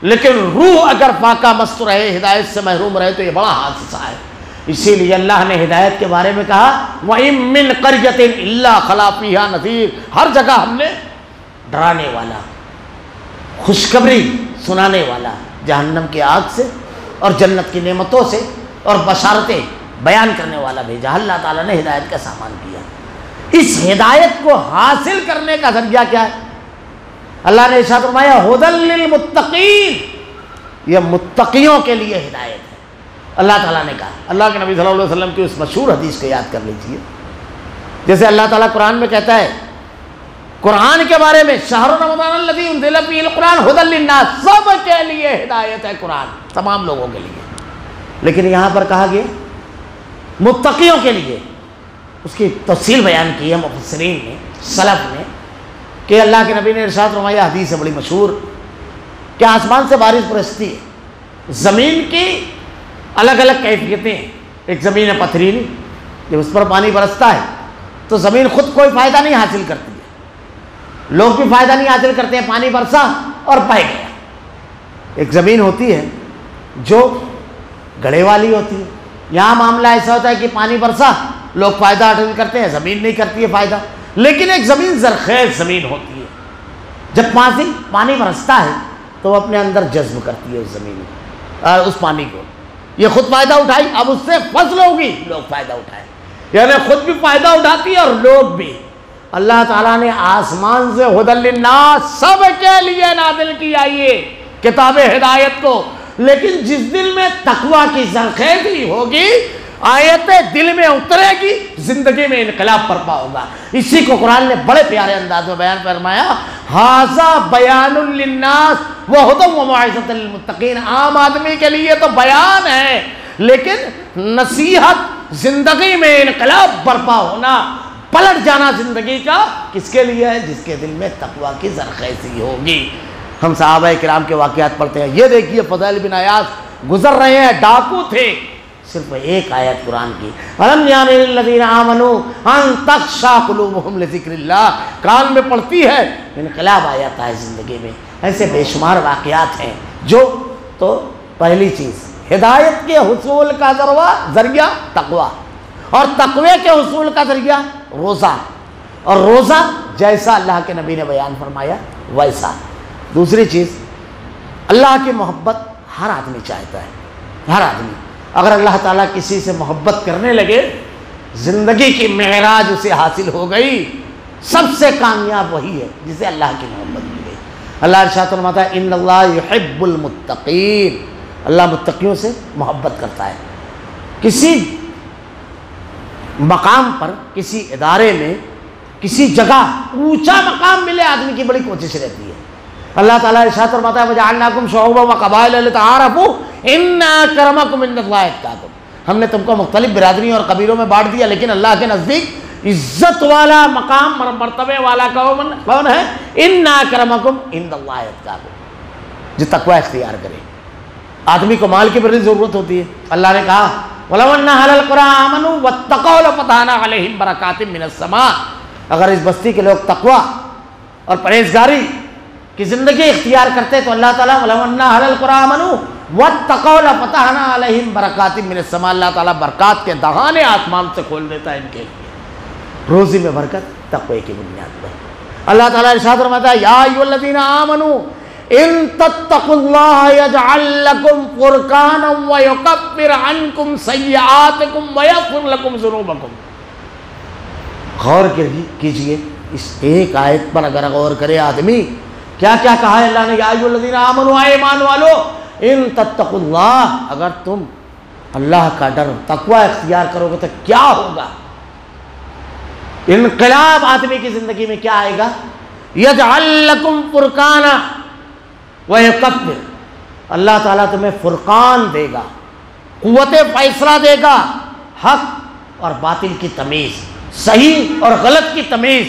لیکن روح اگر فاقہ مست رہے، ہدایت سے محروم رہے تو یہ بڑا حادثہ ہے۔ اسی لیے اللہ نے ہدایت کے بارے میں کہا وَإِن مِّن قَرْيَةٍ إِلَّا خَلَا فِيهَا نَذِيرٌ، ہر جگہ ہم نے ڈرانے والا، خوشخبری سنانے والا، جہنم کی آگ سے اور جنت کی نعمتوں سے اور بشارتیں بیان کرنے والا بھیجا۔ اللہ تعالیٰ نے ہدایت کا سامان کیا۔ اس ہدایت کو حاصل کرنے کا ذریعہ کیا ہے؟ اللہ نے ارشاد فرمایا ھدی للمتقین، یہ متقیوں کے لیے ہدایت ہے۔ اللہ تعالیٰ نے کہا، اللہ کے نبی صلی اللہ علیہ وسلم کی اس مشہور حدیث کو یاد کر لیجیے، جیسے اللہ تعالیٰ قرآن میں کہتا ہے قرآن کے بارے میں شہر رمضان الذی انزل فیہ القرآن ھدی للناس، سب کے لیے ہدایت ہے قرآن، تمام لوگوں کے لیے، لیکن یہاں پر کہا گیا متقیوں کے لیے۔ اس کی تفصیل بیان کی ہے مفسرین نے، سلف نے، کہ اللہ کے نبی نے ارشاد فرمایا، حدیث ہے بڑی مشہور، کہ آسمان سے بارش برستی ہے، زمین کی الگ الگ کیفیتیں ہیں۔ ایک زمین ہے پتھریلی، جب اس پر پانی برستا ہے تو زمین خود کوئی فائدہ نہیں حاصل کرتی ہے، لوگ بھی فائدہ نہیں حاصل کرتے ہیں، پانی برسا اور بہہ گیا۔ ایک زمین ہوتی ہے جو گڑھے والی ہوتی ہے، یہاں معاملہ ایسا ہوتا ہے کہ پانی برسا، لوگ فائدہ حاصل کرتے ہیں، زمین نہیں کرتی ہے فائدہ۔ لیکن ایک زمین زرخیز زمین ہوتی ہے، جب پانی برستا ہے تو وہ اپنے اندر جذب کرتی ہے اس زمین کو، اس پانی کو، یہ خود فائدہ اٹھائی، اب اس سے فصل ہوگی، لوگ فائدہ اٹھائیں، یعنی خود بھی فائدہ اٹھاتی ہے اور لوگ بھی۔ اللہ تعالیٰ نے آسمان سے ھدی للناس، سب کے لیے نازل کیا یہ کتاب ہدایت کو، لیکن جس دل میں تقویٰ کی زرخیزی ہوگی، آیت دل میں اترے گی، زندگی میں انقلاب برپا ہوگا۔ اسی کو قرآن نے بڑے پیارے انداز میں بیان فرمایا، ھذا بیان للناس وھدی وموعظۃ للمتقین، عام آدمی کے لیے تو بیان ہے، لیکن نصیحت، زندگی میں انقلاب برپا ہونا، پلٹ جانا زندگی کا کس کے لیے ہے؟ جس کے دل میں تقویٰ کی زرخیزی ہوگی۔ ہم صحابہ کرام کے واقعات پڑھتے ہیں، یہ دیکھیے فضیل بن عیاض گزر رہے ہیں، ڈاکو تھے، صرف ایک آیت قرآن کی، أَلَمْ يَعْنِ لِلَّذِينَ آمَنُوا أَن تَخْشَعَ قُلُوبُهُمْ لِذِكْرِ اللَّهِ، کان میں پڑھتی ہے، انقلاب آ جاتا ہے زندگی میں۔ ایسے بے شمار واقعات ہیں جو، تو پہلی چیز ہدایت کے حصول کا ذریعہ تقویٰ، اور تقوی کے حصول کا ذریعہ روزہ، اور روزہ جیسا اللہ کے نبی نے بیان فرمایا ویسا۔ دوسری چیز، اللہ کی محبت ہر آدمی چاہتا ہے، ہر آدمی۔ اگر اللہ تعالیٰ کسی سے محبت کرنے لگے، زندگی کی معراج اسے حاصل ہو گئی۔ سب سے کامیاب وہی ہے جسے اللہ کی محبت مل گئی۔ اللہ ارشاد فرماتا ہے ان اللہ یحب المتقین، اللہ متقیوں سے محبت کرتا ہے۔ کسی مقام پر، کسی ادارے میں، کسی جگہ اونچا مقام ملے، آدمی کی بڑی کوشش رہتی ہے۔ اللہ تعالیٰ ارشاد فرماتا ہے وَجَعَلْنَاكُمْ شُعُوبًا وَقَبَائِلَ لِتَعَارَفُوا إِنَّ أَكْرَمَكُمْ عِندَ اللَّهِ أَتْقَاكُمْ، ہم نے تم کو مختلف برادریوں اور قبیلوں میں بانٹ دیا، لیکن اللہ کے نزدیک عزت والا مقام مرتبے والا کون ہے؟ إِنَّ أَكْرَمَكُمْ عِندَ اللَّهِ أَتْقَاكُمْ، جو تقوی اختیار کرے۔ آدمی کو مال کی بڑی ضرورت ہوتی ہے۔ اللہ نے کہا وَلَوْ أَنَّ أَهْلَ الْقُرَىٰ آمَنُوا وَاتَّقَوْا لَفَتَحْنَا عَلَيْهِمْ بَرَكَاتٍ مِّنَ السَّمَاءِ، اگر اس بستی کے لوگ تقوی اور پرہیزگاری کی زندگی اختیار کرتے تو اللہ تعالیٰ وَلَوْ أَنَّ أَهْلَ الْقُرَىٰ آمَنُوا وَاتَّقَوْا لَفَتَحْنَا عَلَيْهِمْ بَرَكَاتٍ مِّنَ السَّمَاءِ، اللہ تعالیٰ برکات کے دہانے آسمان سے کھول دیتا ہے ان کے لیے۔ روزی میں برکت تقوی کی بنیاد پر۔ اللہ تعالیٰ ارشاد فرماتا ہے یا ایھا الذین آمنوا ان تتقوا اللہ یجعل لکم فرقانا ویکفر عنکم سیئاتکم ویغفر لکم ذنوبکم۔ غور کیجئے اس ایک آیت پر، اگر غور کرے آدمی، کیا کیا کہا ہے اللہ نے؟ یا ایھا الذین آمنوا، اے ایمان والو، ان تتقوا اللہ، اگر تم اللہ کا ڈر تقوی اختیار کرو گے تو کیا ہوگا؟ انقلاب آدمی کی زندگی میں کیا آئے گا؟ یجعل لکم فرقانا ویکفر، اللہ تعالیٰ تمہیں فرقان دے گا، قوت فیصلہ دے گا، حق اور باطل کی تمیز، صحیح اور غلط کی تمیز۔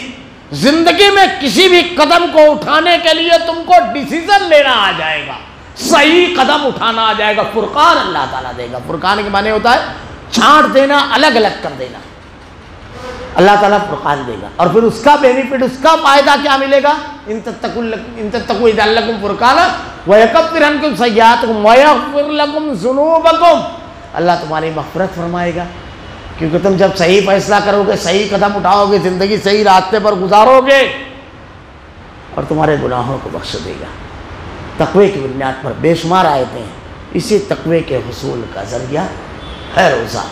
زندگی میں کسی بھی قدم کو اٹھانے کے لیے تم کو ڈیسیزن لینا آ جائے گا، صحیح قدم اٹھانا آ جائے گا۔ فرقان اللہ تعالیٰ دے گا۔ فرقان کے معنی ہوتا ہے چھانٹ دینا، الگ الگ کر دینا۔ اللہ تعالیٰ فرقان دے گا، اور پھر اس کا بینیفٹ، اس کا فائدہ کیا ملے گا؟ ان تتقوا یجعل لکم فرقانا ویکفر عنکم سیئاتکم ویغفر لکم ذنوبکم، اللہ تمہاری مغفرت فرمائے گا، کیونکہ تم جب صحیح فیصلہ کرو گے، صحیح قدم اٹھاؤ گے، زندگی صحیح راستے پر گزارو گے، اور تمہارے گناہوں کو بخش دے گا۔ تقوی کی بنیاد پر بے شمار آیتیں ہیں۔ اسی تقوی کے حصول کا ذریعہ ہے روزہ۔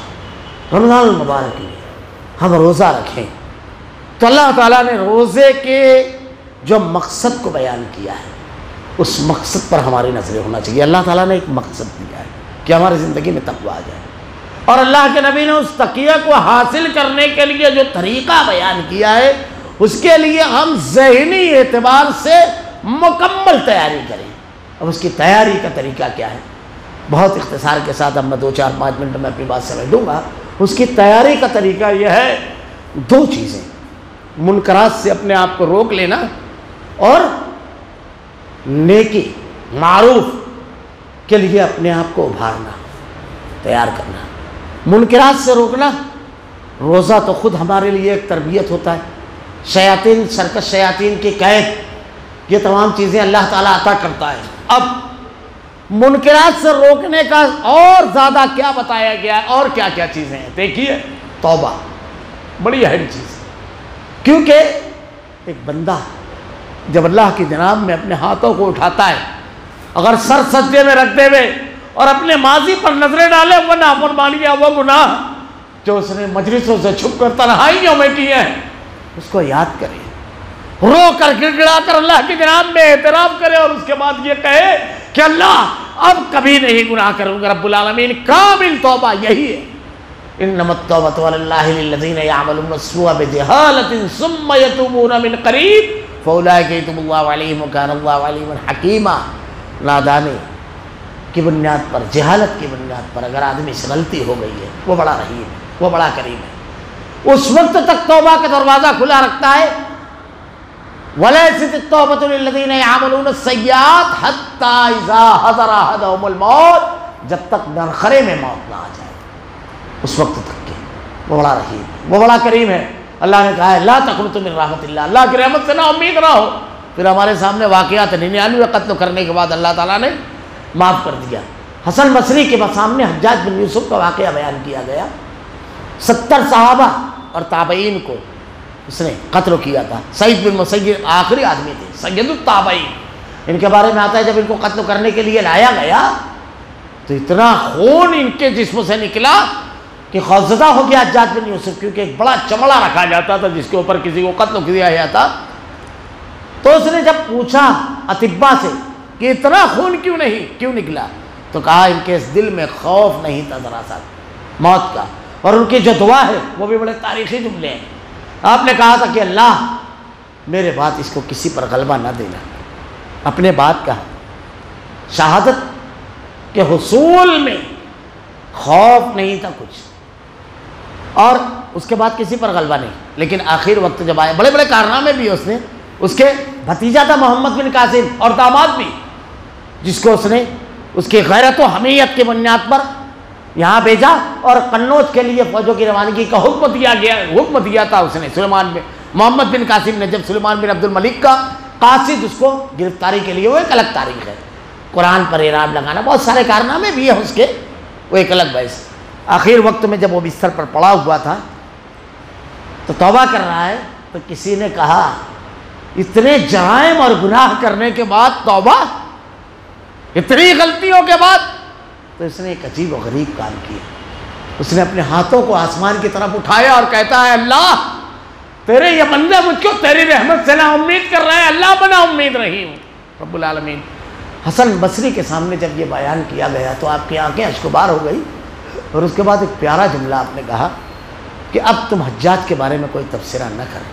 رمضان المبارک میں ہم روزہ رکھیں تو اللہ تعالیٰ نے روزے کے جو مقصد کو بیان کیا ہے، اس مقصد پر ہماری نظریں ہونا چاہیے۔ اللہ تعالیٰ نے ایک مقصد دیا ہے کہ ہماری زندگی میں تقوی آ جائے، اور اللہ کے نبی نے اس تقوی کو حاصل کرنے کے لیے جو طریقہ بیان کیا ہے، اس کے لیے ہم ذہنی اعتبار سے مکمل تیاری کریں۔ اب اس کی تیاری کا طریقہ کیا ہے؟ بہت اختصار کے ساتھ اب میں 2-4-5 منٹ میں اپنی بات سمجھ دوں گا۔ اس کی تیاری کا طریقہ یہ ہے، دو چیزیں، منکرات سے اپنے آپ کو روک لینا اور نیکی معروف کے لیے اپنے آپ کو ابھارنا، تیار کرنا۔ منکرات سے روکنا، روزہ تو خود ہمارے لیے ایک تربیت ہوتا ہے۔ شیاطین، سرکش شیاطین کی قید، یہ تمام چیزیں اللہ تعالیٰ عطا کرتا ہے۔ اب منکرات سے روکنے کا اور زیادہ کیا بتایا گیا ہے، اور کیا کیا چیزیں ہیں؟ دیکھیے، توبہ بڑی اہم چیز ہے، کیونکہ ایک بندہ جب اللہ کی جناب میں اپنے ہاتھوں کو اٹھاتا ہے، اگر سر سجدے میں رکھتے ہوئے اور اپنے ماضی پر نظریں ڈالے، وہ نافرمانیاں، وہ گناہ جو اس نے مجلسوں سے چھپ کر تنہائیوں میں کیے ہیں، اس کو یاد کرے، رو کر گڑ گڑا کر اللہ کی جناب میں اعتراف کرے، اور اس کے بعد یہ کہے کہ اللہ اب کبھی نہیں گناہ کروں گا۔ رب العالمین کامل توبہ یہی ہے۔ انما التوبۃ علی اللہ للذین یعملون السوء بجہالۃ ثم یتوبون من قریب فاولئک یتوب اللہ علیہم وکان اللہ علیما حکیما۔ نادانی کی بنیاد پر، جہالت کی بنیاد پر اگر آدمی سے غلطی ہو گئی ہے، وہ بڑا رحیم ہے، وہ بڑا کریم ہے، اس وقت تک توبہ کا دروازہ کھلا رکھتا ہے۔ وَلَيْسَتِ التَّوْبَةُ لِلَّذِينَ يَعْمَلُونَ السَّيِّئَاتِ حَتَّى إِذَا حَضَرَ أَحَدَهُمُ الْمَوْتُ، جب تک درخرے میں موت نہ آ جائے، اس وقت تک کہ وہ بڑا رحیم، وہ بڑا کریم ہے۔ اللہ نے کہا ہے لا تقنطوا من رحمت اللہ، اللہ کی رحمت سے نا امید نہ ہو۔ پھر ہمارے سامنے واقعات 99 قتل کرنے کے بعد اللہ تعالیٰ نے معاف کر دیا۔ حسن بصری کے سامنے حجاج بن یوسف کا واقعہ بیان کیا گیا۔ 70 صحابہ اور تابعین کو اس نے قتل کیا تھا۔ سعید بن مسیب آخری آدمی تھے، سید التابعین، ان کے بارے میں آتا ہے جب ان کو قتل کرنے کے لیے لایا گیا تو اتنا خون ان کے جسم سے نکلا کہ خوفزدہ ہو گیا حجاج بن یوسف، کیونکہ ایک بڑا چمڑا رکھا جاتا تھا جس کے اوپر کسی کو قتل کیا جاتا۔ تو اس نے جب پوچھا اطباء سے کہ اتنا خون کیوں نکلا، تو کہا ان کے اس دل میں خوف نہیں تھا ذرا سا موت کا، اور ان کی جو دعا ہے وہ بھی بڑے تاریخی جملے ہیں۔ آپ نے کہا تھا کہ اللہ میرے بعد اس کو کسی پر غلبہ نہ دینا، اپنے بات کہا، شہادت کے حصول میں خوف نہیں تھا کچھ، اور اس کے بعد کسی پر غلبہ نہیں۔ لیکن آخر وقت جب آئے، بڑے بڑے کارنامے بھی اس نے، اس کے بھتیجا تھا محمد بن قاسم اور داماد بھی، جس کو اس نے اس کی غیرت و حمیت کی بنیاد پر یہاں بھیجا اور قنوج کے لیے فوجوں کی روانگی کا حکم دیا تھا اس نے سلیمان بن محمد بن قاسم نے۔ جب سلیمان بن عبد الملک کا قاصد اس کو گرفتاری کے لیے، وہ ایک الگ تاریخ ہے، قرآن پر اعراب لگانا، بہت سارے کارنامے بھی ہیں اس کے، وہ ایک الگ بحث۔ آخر وقت میں جب وہ بستر پر پڑا ہوا تھا تو توبہ کر رہا ہے، تو کسی نے کہا اتنے جرائم اور گناہ کرنے کے بعد توبہ، اتنی غلطیوں کے بعد؟ تو اس نے ایک عجیب و غریب کام کیا، اس نے اپنے ہاتھوں کو آسمان کی طرف اٹھایا اور کہتا ہے اللہ تیرے یہ بندے مجھ کو تیری رحمت سے نا امید کر رہے ہیں، اللہ بنا امید رہی ہوں رب العالمین۔ حسن بصری کے سامنے جب یہ بیان کیا گیا تو آپ کی آنکھیں اشکبار ہو گئی، اور اس کے بعد ایک پیارا جملہ آپ نے کہا کہ اب تم حجاج کے بارے میں کوئی تبصرہ نہ کرنا،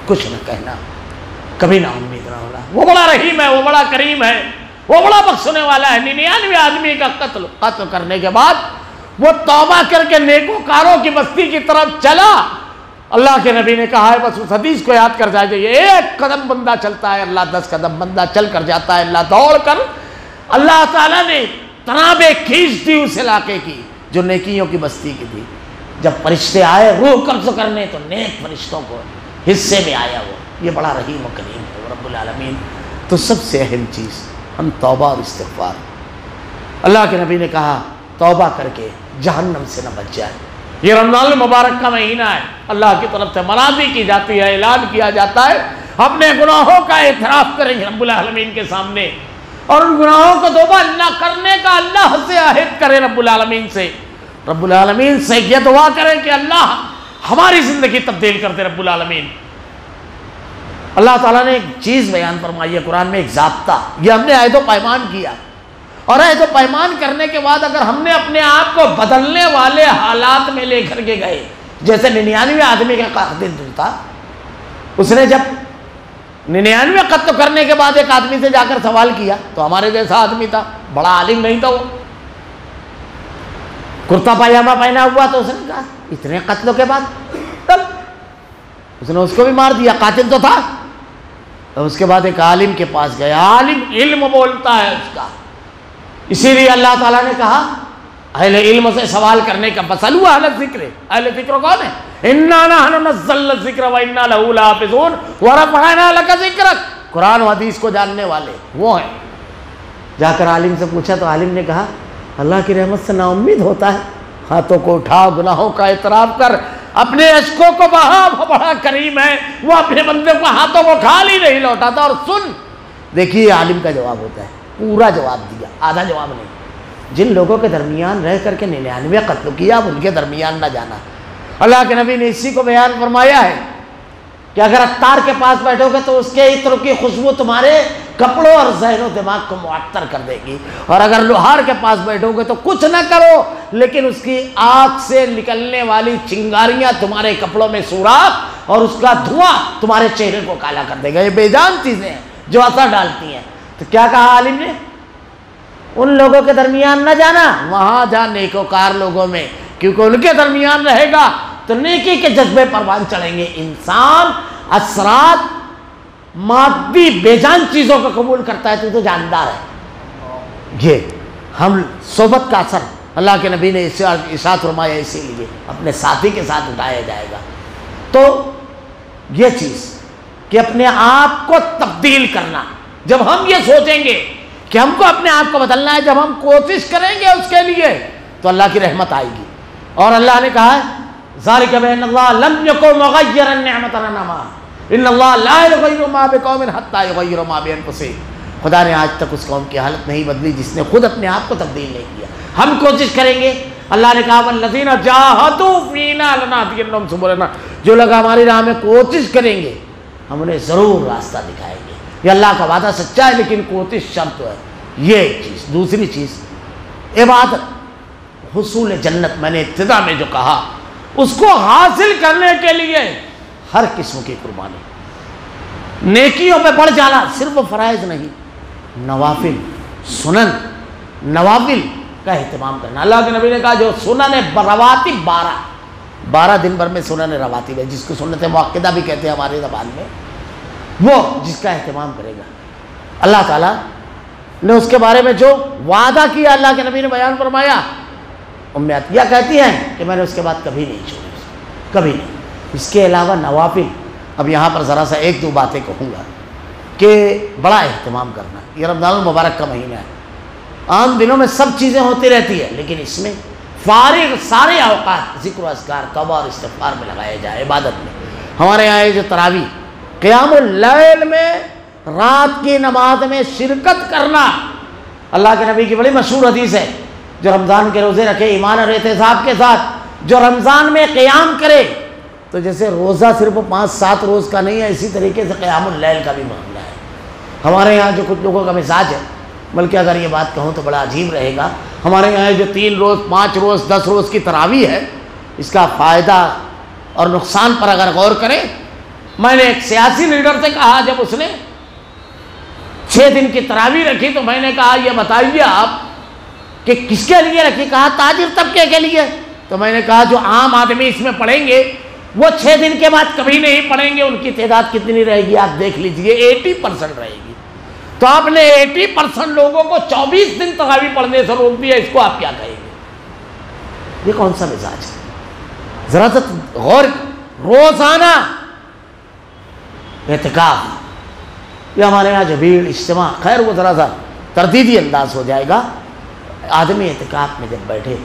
کچھ نہ کہنا، کبھی نا امید نہ ہونا، وہ بڑا رحیم ہے، وہ بڑا کریم ہے، وہ بڑا بخشنے والا ہے۔ 99 آدمی کا قتل کرنے کے بعد وہ توبہ کر کے نیکوکاروں کی بستی کی طرف چلا۔ اللہ کے نبی نے کہا ہے بس اس حدیث کو یاد کر جائیے، ایک قدم بندہ چلتا ہے اللہ 10 قدم بندہ چل کر جاتا ہے، اللہ دوڑ کر، اللہ تعالیٰ نے تنابیں کھینچ دی اس علاقے کی جو نیکیوں کی بستی کی تھی۔ جب فرشتے آئے روح قبض کرنے تو نیک فرشتوں کو حصے میں آیا وہ، یہ بڑا رحیم و کریم ہے رب العالمین۔ تو سب سے اہم چیز ہم توبہ اور استغفار۔ اللہ کے نبی نے کہا توبہ کر کے جہنم سے نہ بچ جائے۔ یہ رمضان المبارک کا مہینہ ہے، اللہ کی طرف سے منادی کی جاتی ہے، اعلان کیا جاتا ہے اپنے گناہوں کا اعتراف کریں گے رب العالمین کے سامنے، اور ان گناہوں کو توبہ نہ کرنے کا اللہ سے عہد کرے رب العالمین سے، رب العالمین سے یہ دعا کریں کہ اللہ ہماری زندگی تبدیل کر دے رب العالمین۔ اللہ تعالیٰ نے ایک چیز بیان فرمائی ہے قرآن میں، ایک ضابطہ، یہ ہم نے عہد و پیمان کیا، اور عہد و پیمان کرنے کے بعد اگر ہم نے اپنے آپ کو بدلنے والے حالات میں لے کر کے گئے، جیسے 99 آدمی کا قاتل جو تھا، اس نے جب 99 قتل کرنے کے بعد ایک آدمی سے جا کر سوال کیا تو ہمارے جیسا آدمی تھا، بڑا عالم نہیں تھا، وہ کرتا پاجامہ پہنا ہوا، تو اس نے کہا اتنے قتلوں کے بعد تب اس نے اس کو بھی مار دیا، قاتل تو تھا۔ تو اس کے بعد ایک عالم کے پاس گیا، عالم علم بولتا ہے اس کا، اسی لیے اللہ تعالیٰ نے کہا اہل علم سے سوال کرنے کا، فَاسْأَلُوا أَهْلَ الذِّكْرِ، اہل ذکر کون ہے؟ إِنَّا نَحْنُ نَزَّلْنَا الذِّكْرَ وَإِنَّا لَهُ لَحَافِظُونَ وَرَفَعْنَا لَكَ ذِكْرَكَ، قرآن و حدیث کو جاننے والے وہ ہیں۔ جا کر عالم سے پوچھا تو عالم نے کہا اللہ کی رحمت سے نا امید ہوتا ہے، ہاتھوں کو اٹھا، گناہوں کا اعتراف کر، اپنے اشکوں کو بہا، وہ بڑا کریم ہے، وہ اپنے بندے کو ہاتھوں کو خالی نہیں لوٹاتا۔ اور سن، دیکھیے عالم کا جواب ہوتا ہے، پورا جواب دیا، آدھا جواب نہیں۔ جن لوگوں کے درمیان رہ کر کے 99 قتل کیا، اب ان کے درمیان نہ جانا۔ اللہ کے نبی نے اسی کو بیان فرمایا ہے کہ اگر عطار کے پاس بیٹھو گے تو اس کے عطر کی خوشبو تمہارے کپڑوں اور ذہن و دماغ کو معطر کر دے گی، اور اگر لوہار کے پاس بیٹھو گے تو کچھ نہ کرو لیکن اس کی آگ سے نکلنے والی چنگاریاں تمہارے کپڑوں میں سوراخ اور اس کا دھواں تمہارے چہرے کو کالا کر دے گا۔ یہ بے جان چیزیں ہیں جو اثر ڈالتی ہیں۔ تو کیا کہا عالم نے؟ ان لوگوں کے درمیان نہ جانا، وہاں جا نیکوکار لوگوں میں، کیونکہ ان کے درمیان رہے گا تو نیکی کے جذبے پروان چڑھیں گے۔ انسان اثرات مادی بے جان چیزوں کو قبول کرتا ہے تو جاندار ہے۔ یہ ہم صحبت کا اثر اللہ کے نبی نے ارشاد فرمایا، اسی لیے اپنے ساتھی کے ساتھ اٹھایا جائے گا۔ تو یہ چیز کہ اپنے آپ کو تبدیل کرنا، جب ہم یہ سوچیں گے کہ ہم کو اپنے آپ کو بدلنا ہے، جب ہم کوشش کریں گے اس کے لیے تو اللہ کی رحمت آئے گی۔ اور اللہ نے کہا ہے ذالک بأن اللہ لم یکن مغیرا نعمۃ انعمہا ان اللہ لا یغیر ما بقوم حتی یغیروا ما بانفسہم۔ خدا نے آج تک اس قوم کی حالت نہیں بدلی جس نے خود اپنے آپ کو تبدیل نہیں کیا۔ ہم کوشش کریں گے، اللہ نے کہا والذین جاہدوا فینا لنہدینہم سبلنا، جو لوگ ہماری راہ میں کوشش کریں گے ہم انہیں ضرور راستہ دکھائیں گے۔ یہ اللہ کا وعدہ سچا ہے لیکن کوشش شرط ہے۔ یہ ایک چیز۔ دوسری چیز عبادت، حصول جنت، میں نے ابتدا میں جو کہا، اس کو حاصل کرنے کے لیے ہر قسم کی قربانی، نیکیوں پہ بڑھ جانا، صرف فرائض نہیں، نوافل، سنن، نوافل کا اہتمام کرنا۔ اللہ کے نبی نے کہا جو سنن رواتب 12 دن بھر میں سنن رواتب ہے، جس کو سنت مؤکدہ بھی کہتے ہیں ہماری زبان میں، وہ جس کا اہتمام کرے گا اللہ تعالیٰ نے اس کے بارے میں جو وعدہ کیا، اللہ کے نبی نے بیان فرمایا، ام عطیہ کہتی ہیں کہ میں نے اس کے بعد کبھی نہیں چھوڑی، کبھی نہیں۔ اس کے علاوہ نوافل، اب یہاں پر ذرا سا ایک دو باتیں کہوں گا کہ بڑا اہتمام کرنا۔ یہ رمضان المبارک کا مہینہ ہے، عام دنوں میں سب چیزیں ہوتی رہتی ہے، لیکن اس میں فارغ سارے اوقات ذکر و اذکار، توبہ اور استغفار میں لگایا جائے، عبادت میں۔ ہمارے یہاں یہ جو تراویح، قیام اللیل میں، رات کی نماز میں شرکت کرنا، اللہ کے نبی کی بڑی مشہور حدیث ہے، جو رمضان کے روزے رکھے ایمان اور احتساب کے ساتھ، جو رمضان میں قیام کرے تو جیسے روزہ صرف 5-7 روز کا نہیں ہے، اسی طریقے سے قیام اللیل کا بھی معاملہ ہے۔ ہمارے یہاں جو کچھ لوگوں کا مزاج ہے، بلکہ اگر یہ بات کہوں تو بڑا عجیب رہے گا، ہمارے یہاں جو 3 روز 5 روز 10 روز کی تراویح ہے، اس کا فائدہ اور نقصان پر اگر غور کریں، میں نے ایک سیاسی لیڈر سے کہا جب اس نے 6 دن کی تراویح رکھی تو میں نے کہا یہ بتائیے آپ کہ کس کے لیے رکھی؟ کہا تاجر طبقے کے لیے۔ تو میں نے کہا جو عام آدمی اس میں پڑھیں گے وہ 6 دن کے بعد کبھی نہیں پڑھیں گے، ان کی تعداد کتنی رہے گی آپ دیکھ لیجئے، 80% رہے گی۔ تو آپ نے 80% لوگوں کو 24 دن تراویح پڑھنے سے روک دیا، اس کو آپ کیا کہیں گے؟ یہ کون سا مزاج ہے؟ ذرا سا غور، روزانہ اعتکاف، یہ ہمارے یہاں جو بھیڑ اجتماع، خیر وہ ذرا سا تردیدی انداز ہو جائے گا۔ آدمی اعتکاف میں جب بیٹھے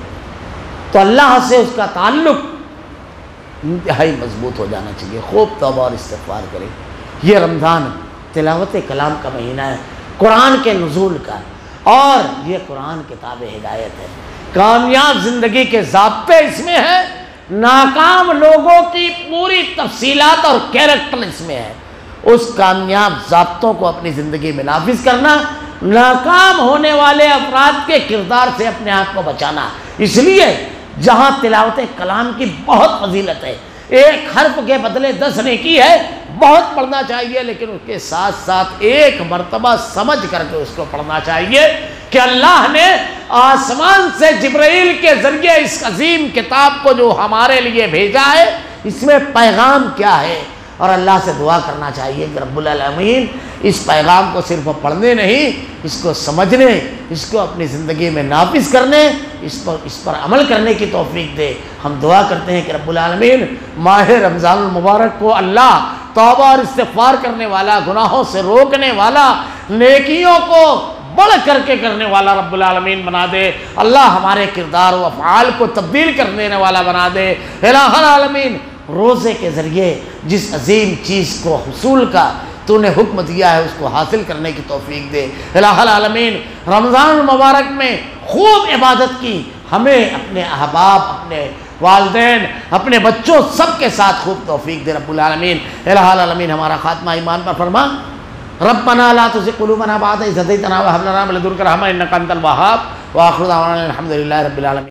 تو اللہ سے اس کا تعلق انتہائی مضبوط ہو جانا چاہیے، خوب توبہ اور استغفار کرے۔ یہ رمضان تلاوت کلام کا مہینہ ہے، قرآن کے نزول کا، اور یہ قرآن کتاب ہدایت ہے۔ کامیاب زندگی کے ضابطے اس میں ہیں، ناکام لوگوں کی پوری تفصیلات اور کیریکٹر اس میں ہے۔ اس کامیاب ضابطوں کو اپنی زندگی میں نافذ کرنا، ناکام ہونے والے افراد کے کردار سے اپنے آپ کو بچانا۔ اس لیے جہاں تلاوت کلام کی بہت فضیلت ہے، 1 حرف کے بدلے 10 نیکی ہے، بہت پڑھنا چاہیے، لیکن اس کے ساتھ ساتھ 1 مرتبہ سمجھ کر کے اس کو پڑھنا چاہیے کہ اللہ نے آسمان سے جبرائیل کے ذریعے اس عظیم کتاب کو جو ہمارے لیے بھیجا ہے، اس میں پیغام کیا ہے، اور اللہ سے دعا کرنا چاہیے کہ رب العالمین اس پیغام کو صرف پڑھنے نہیں، اس کو سمجھنے، اس کو اپنی زندگی میں نافذ کرنے، اس پر عمل کرنے کی توفیق دے۔ ہم دعا کرتے ہیں کہ رب العالمین ماہ رمضان المبارک کو اللہ توبہ اور استغفار کرنے والا، گناہوں سے روکنے والا، نیکیوں کو بڑھ کر کے کرنے والا رب العالمین بنا دے۔ اللہ ہمارے کردار و افعال کو تبدیل کرنے والا بنا دے۔ الہ العالمین روزے کے ذریعے جس عظیم چیز کو حصول کا تو نے حکم دیا ہے اس کو حاصل کرنے کی توفیق دے۔ الہ العالمین رمضان المبارک میں خوب عبادت کی ہمیں اپنے احباب، اپنے والدین، اپنے بچوں سب کے ساتھ خوب توفیق دے رب العالمین۔ الہ العالمین ہمارا خاتمہ ایمان پر فرما۔ ربنا لا تزغ قلوبنا بعد إذ هديتنا وهب لنا من لدنك رحمة إنك أنت الوهاب، وآخر دعوانا الحمد لله رب العالمين۔